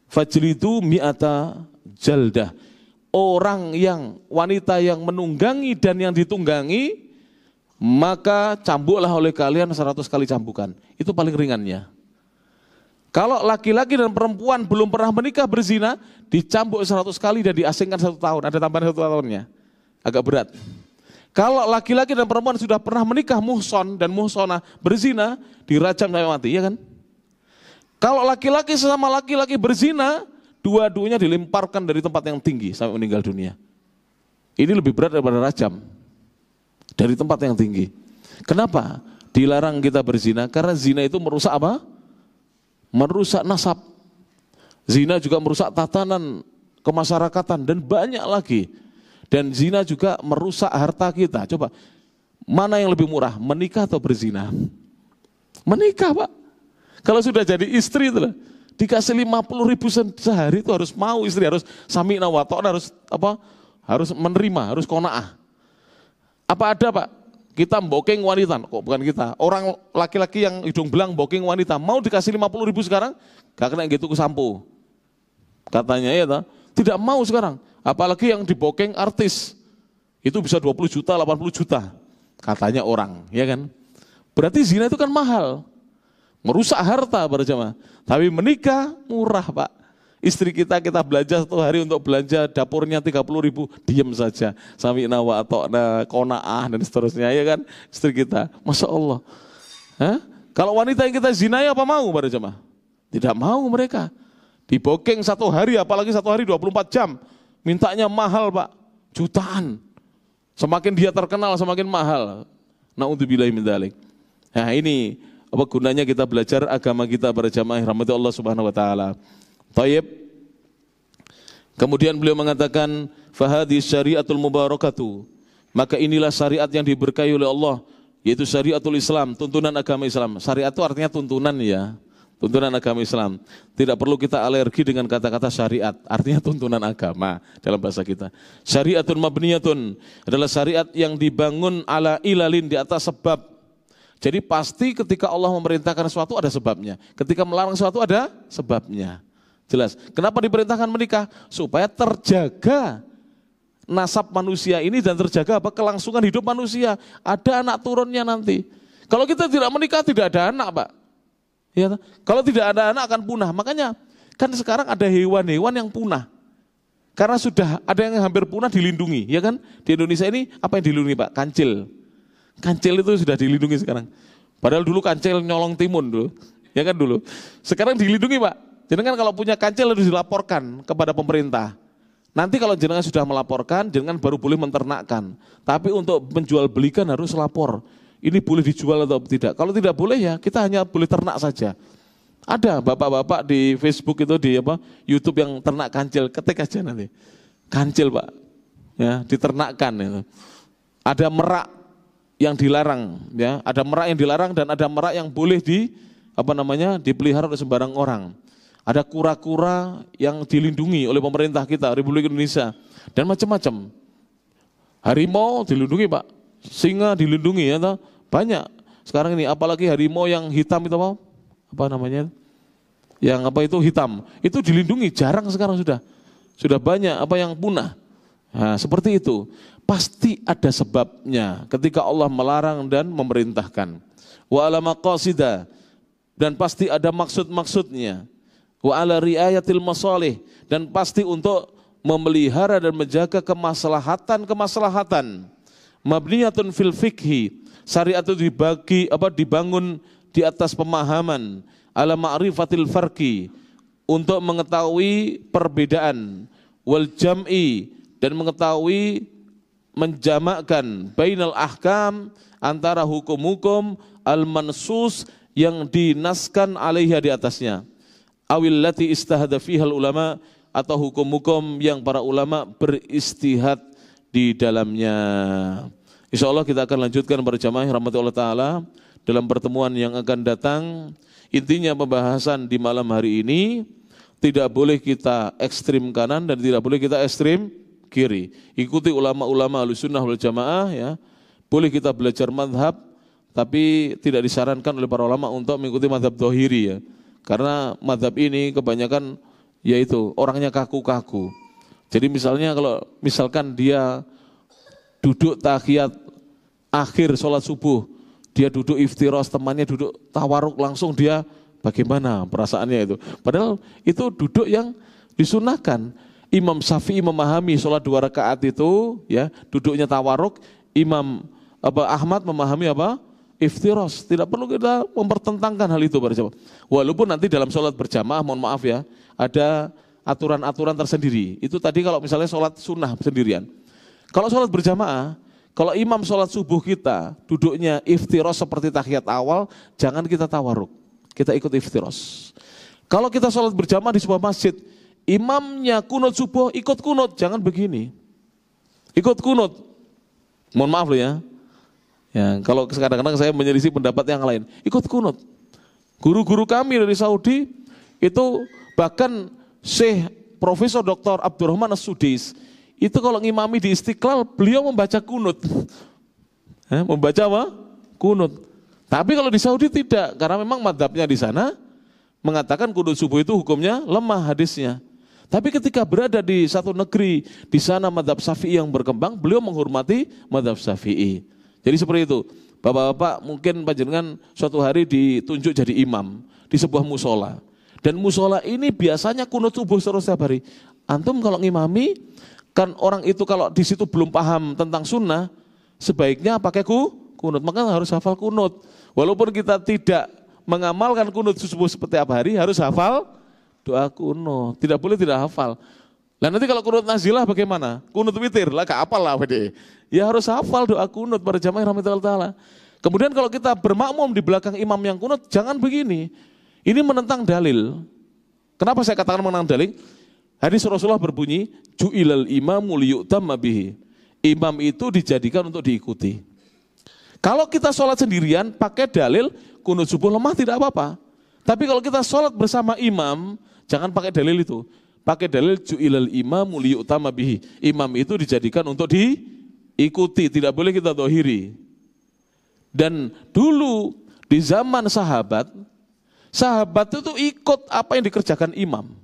fajlidu mi'ata jaldah. Orang yang, wanita yang menunggangi dan yang ditunggangi, maka cambuklah oleh kalian 100 kali cambukan. Itu paling ringannya. Kalau laki-laki dan perempuan belum pernah menikah berzina, dicambuk 100 kali dan diasingkan 1 tahun. Ada tambahan 1 tahunnya. Agak berat. Kalau laki-laki dan perempuan sudah pernah menikah muhson dan muhsonah berzina, dirajam sampai mati, ya kan? Kalau laki-laki sesama laki-laki berzina, dua-duanya dilemparkan dari tempat yang tinggi sampai meninggal dunia. Ini lebih berat daripada rajam. Dari tempat yang tinggi. Kenapa dilarang kita berzina? Karena zina itu merusak apa? Merusak nasab. Zina juga merusak tatanan kemasyarakatan dan banyak lagi. Dan zina juga merusak harta kita. Coba, mana yang lebih murah? Menikah atau berzina? Menikah, Pak. Kalau sudah jadi istri itu lah, dikasih 50.000 sehari itu harus mau istri, harus sami'na wa ta'na, harus apa? Harus menerima, harus qanaah. Apa ada, Pak? Kita booking wanita, kok bukan kita. Orang laki-laki yang hidung belang booking wanita, mau dikasih 50.000 sekarang, gak kena gitu ke sampo. Katanya ya, tidak mau sekarang. Apalagi yang di booking artis, itu bisa 20 juta, 80 juta. Katanya orang, ya kan? Berarti zina itu kan mahal. Merusak harta para jemaah. Tapi menikah murah, Pak. Istri kita belanja 1 hari untuk belanja dapurnya 30.000, diam saja. Sami'na wa ata'na, qanaah dan seterusnya, ya kan? Istri kita, Masya Allah. Hah? Kalau wanita yang kita zinai apa mau para jemaah? Tidak mau mereka. Di booking 1 hari, apalagi 1 hari 24 jam. Mintanya mahal, Pak. Jutaan. Semakin dia terkenal semakin mahal. Na'udzubillahi min dzalik. Nah, ini apa gunanya kita belajar agama kita para jamaah rahmati Allah Subhanahu wa taala. Thayyib. Kemudian beliau mengatakan fahadhi syariatul mubarakatu. Maka inilah syariat yang diberkahi oleh Allah, yaitu syariatul Islam, tuntunan agama Islam. Syariat itu artinya tuntunan ya. Tuntunan agama Islam. Tidak perlu kita alergi dengan kata-kata syariat. Artinya tuntunan agama dalam bahasa kita. Syariatun mabniyatun adalah syariat yang dibangun ala ilalin, di atas sebab. Jadi pasti ketika Allah memerintahkan sesuatu ada sebabnya. Ketika melarang sesuatu ada sebabnya. Jelas. Kenapa diperintahkan menikah? Supaya terjaga nasab manusia ini dan terjaga apa? Kelangsungan hidup manusia. Ada anak turunnya nanti. Kalau kita tidak menikah tidak ada anak, Pak. Ya, kalau tidak ada anak akan punah. Makanya kan sekarang ada hewan-hewan yang punah. Karena sudah ada yang hampir punah dilindungi, ya kan? Di Indonesia ini apa yang dilindungi, Pak? Kancil. Kancil itu sudah dilindungi sekarang. Padahal dulu kancil nyolong timun dulu, ya kan dulu. Sekarang dilindungi, Pak. Jadi kan kalau punya kancil harus dilaporkan kepada pemerintah. Nanti kalau jenengan sudah melaporkan, jenengan baru boleh menternakkan. Tapi untuk menjual belikan harus lapor. Ini boleh dijual atau tidak. Kalau tidak boleh ya kita hanya boleh ternak saja. Ada bapak-bapak di Facebook itu, di apa YouTube yang ternak kancil, ketik aja nanti. Kancil, Pak. Ya, diternakkan itu. Ada merak yang dilarang, ya. Ada merak yang dilarang dan ada merak yang boleh dipelihara oleh sembarang orang. Ada kura-kura yang dilindungi oleh pemerintah kita, Republik Indonesia, dan macam-macam. Harimau dilindungi, Pak. Singa dilindungi, ya toh? Banyak. Sekarang ini apalagi harimau yang hitam itu apa namanya? Yang apa itu hitam. Itu dilindungi, jarang sekarang sudah. Sudah banyak apa yang punah. Nah, seperti itu. Pasti ada sebabnya ketika Allah melarang dan memerintahkan. Wa ala maqasida, dan pasti ada maksud-maksudnya. Wa ala riayatil masalih, dan pasti untuk memelihara dan menjaga kemaslahatan. Mabniyatun fil fikhi, syariat itu dibangun di atas pemahaman. ala ma'rifatil farqi, untuk mengetahui perbedaan, wal jam'i, dan mengetahui menjamakkan bainal ahkam, antara hukum-hukum al-mansus yang dinaskan alaiha di atasnya, awil lati istahada fihal ulama, atau hukum-hukum yang para ulama beristihad di dalamnya. Insyaallah kita akan lanjutkan berjamaah rahmati Allah Ta'ala dalam pertemuan yang akan datang. Intinya pembahasan di malam hari ini, tidak boleh kita ekstrim kanan dan tidak boleh kita ekstrim kiri. Ikuti ulama-ulama Ahlussunnah wal Jamaah ya. Boleh kita belajar madhab, tapi tidak disarankan oleh para ulama untuk mengikuti madhab dhahiri ya. Karena madhab ini kebanyakan yaitu orangnya kaku-kaku. Jadi misalkan dia duduk tahiyat akhir sholat subuh, dia duduk iftiros, temannya duduk tawaruk, langsung dia bagaimana perasaannya itu. Padahal itu duduk yang disunahkan. Imam Syafi'i memahami sholat 2 rakaat itu, ya duduknya tawaruk. Imam Ahmad memahami apa? Iftiros. Tidak perlu kita mempertentangkan hal itu para jamaah. Walaupun nanti dalam sholat berjamaah, mohon maaf ya, ada aturan-aturan tersendiri. Itu tadi kalau misalnya sholat sunnah sendirian. Kalau sholat berjamaah, kalau imam sholat subuh kita duduknya iftiros seperti tahiyat awal, jangan kita tawaruk, kita ikut iftiros. Kalau kita sholat berjamaah di sebuah masjid, imamnya kunut subuh, ikut kunut, jangan begini. Ikut kunut, mohon maaf loh ya. Ya, kalau kadang-kadang saya menyelisih pendapat yang lain, ikut kunut. Guru-guru kami dari Saudi itu bahkan Syekh Profesor Dr. Abdurrahman As-Sudais itu kalau ngimami di Istiqlal, beliau membaca kunut. Membaca apa? Kunut. Tapi kalau di Saudi tidak, karena memang madhabnya di sana mengatakan kunut subuh itu hukumnya lemah hadisnya. Tapi ketika berada di satu negeri, di sana madhab Syafi'i yang berkembang, beliau menghormati madhab Syafi'i. Jadi seperti itu. Bapak-bapak mungkin panjenengan suatu hari ditunjuk jadi imam di sebuah musola. Dan musola ini biasanya kunut subuh terus setiap hari. Antum kalau ngimami, kan orang itu kalau di situ belum paham tentang sunnah, sebaiknya pakai kunut. Maka harus hafal kunut. Walaupun kita tidak mengamalkan kunut subuh seperti apa hari, harus hafal doa kunut. Tidak boleh tidak hafal. Nah nanti kalau kunut nazilah bagaimana? Kunut witir lah, gak hafal lah PDE. Ya harus hafal doa kunut para jamaah rahmatullah ta'ala. Kemudian kalau kita bermakmum di belakang imam yang kunut, jangan begini. Ini menentang dalil. Kenapa saya katakan menentang dalil? Hadis Rasulullah berbunyi, ju'ilal imamu liyu'tamma bihi. Imam itu dijadikan untuk diikuti. Kalau kita sholat sendirian, pakai dalil, kunut subuh lemah tidak apa-apa. Tapi kalau kita sholat bersama imam, jangan pakai dalil itu. Pakai dalil ju'ilal imamu liyu'tamma bihi. Imam itu dijadikan untuk diikuti, tidak boleh kita dhahiri. Dan dulu di zaman sahabat itu ikut apa yang dikerjakan imam.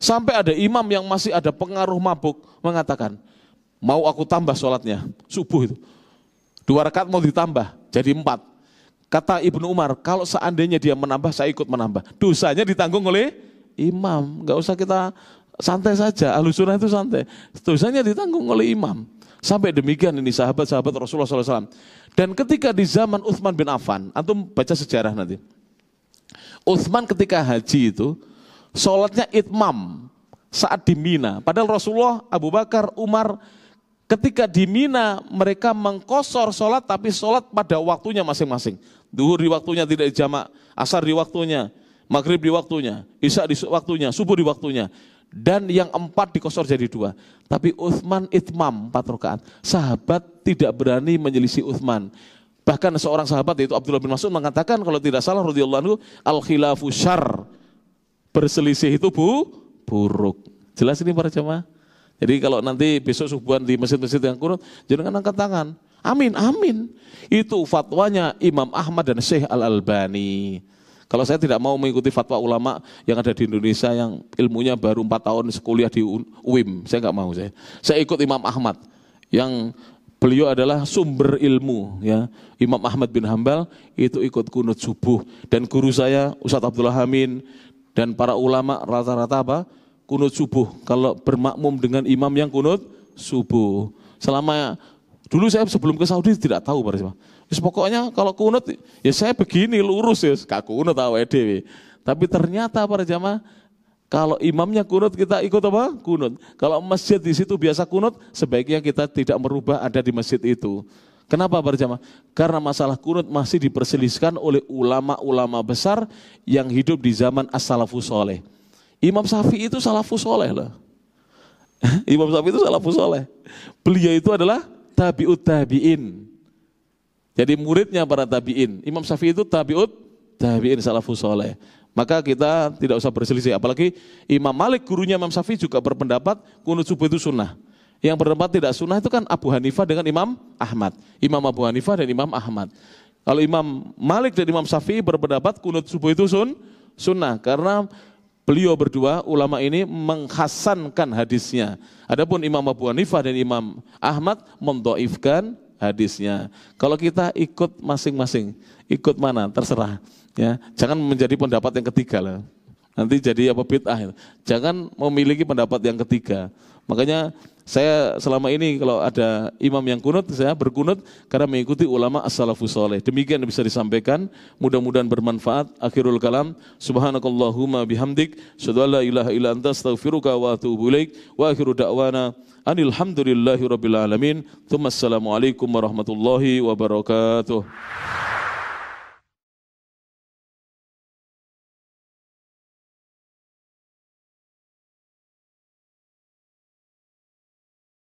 Sampai ada imam yang masih ada pengaruh mabuk mengatakan, mau aku tambah sholatnya, subuh itu. 2 rakaat mau ditambah, jadi 4. Kata Ibnu Umar, kalau seandainya dia menambah, saya ikut menambah. Dosanya ditanggung oleh imam, gak usah kita santai saja, Ahlussunnah itu santai. Dosanya ditanggung oleh imam. Sampai demikian ini sahabat-sahabat Rasulullah SAW. Dan ketika di zaman Utsman bin Affan, antum baca sejarah nanti. Utsman ketika haji itu, sholatnya itmam saat di Mina. Padahal Rasulullah, Abu Bakar, Umar ketika di Mina mereka mengqashar sholat tapi sholat pada waktunya masing-masing. Duhur di waktunya tidak dijamak, asar di waktunya, maghrib di waktunya, isya di waktunya, subuh di waktunya. Dan yang 4 dikosor jadi 2. Tapi Utsman itmam 4 rakaat. Sahabat tidak berani menyelisih Utsman. Bahkan seorang sahabat yaitu Abdullah bin Mas'ud mengatakan kalau tidak salah radhiyallahu anhu, al-khilafu syarr. Berselisih itu buruk. Jelas ini para jamaah. Jadi kalau nanti besok subuhan di masjid-masjid yang kunut, jangan angkat tangan. Amin, amin. Itu fatwanya Imam Ahmad dan Syekh Al-Albani. Kalau saya tidak mau mengikuti fatwa ulama yang ada di Indonesia yang ilmunya baru 4 tahun kuliah di UIM, saya nggak mau. Saya ikut Imam Ahmad yang beliau adalah sumber ilmu. Ya. Imam Ahmad bin Hambal itu ikut kunut subuh. Dan guru saya Ustadz Abdullah Amin dan para ulama rata-rata apa? Kunut subuh. Kalau bermakmum dengan imam yang kunut subuh. Selama Dulu saya sebelum ke Saudi tidak tahu para jemaah. Pokoknya kalau kunut ya saya begini lurus ya, gak kunut awake dhewe. Tapi ternyata para jemaah kalau imamnya kunut kita ikut apa? Kunut. Kalau masjid di situ biasa kunut, sebaiknya kita tidak merubah ada di masjid itu. Kenapa para jemaah? Karena masalah kunut masih diperselisihkan oleh ulama-ulama besar yang hidup di zaman as-salafus soleh. Imam Syafi'i itu salafus soleh loh. Imam Syafi'i itu salafus soleh. Beliau itu adalah tabi'ut tabi'in. Jadi muridnya para tabi'in. Imam Syafi'i itu tabi'ut tabi'in salafus soleh. Maka kita tidak usah berselisih. Apalagi Imam Malik gurunya Imam Syafi'i juga berpendapat kunut subuh itu sunnah. Yang berpendapat tidak sunnah itu kan Abu Hanifah dengan Imam Ahmad. Imam Abu Hanifah dan Imam Ahmad. Kalau Imam Malik dan Imam Syafi'i berpendapat kunut subuh itu sunnah. Karena beliau berdua ulama ini menghasankan hadisnya. Adapun Imam Abu Hanifah dan Imam Ahmad mendhaifkan hadisnya. Kalau kita ikut masing-masing, ikut mana terserah. Ya, jangan menjadi pendapat yang ketiga lah. Nanti jadi apa bid'ah. Jangan memiliki pendapat yang ketiga. Makanya saya selama ini kalau ada imam yang kunut, saya berkunut karena mengikuti ulama as-salafus saleh. Demikian yang bisa disampaikan, mudah-mudahan bermanfaat. Akhirul kalam, subhanakallahumma bihamdik, asyhadu an la ilaha illa anta astaghfiruka wa atubu ilaik. Wa akhiru da'wana anil hamdulillahi rabbil alamin. Tsumma assalamu alaikum warahmatullahi wabarakatuh.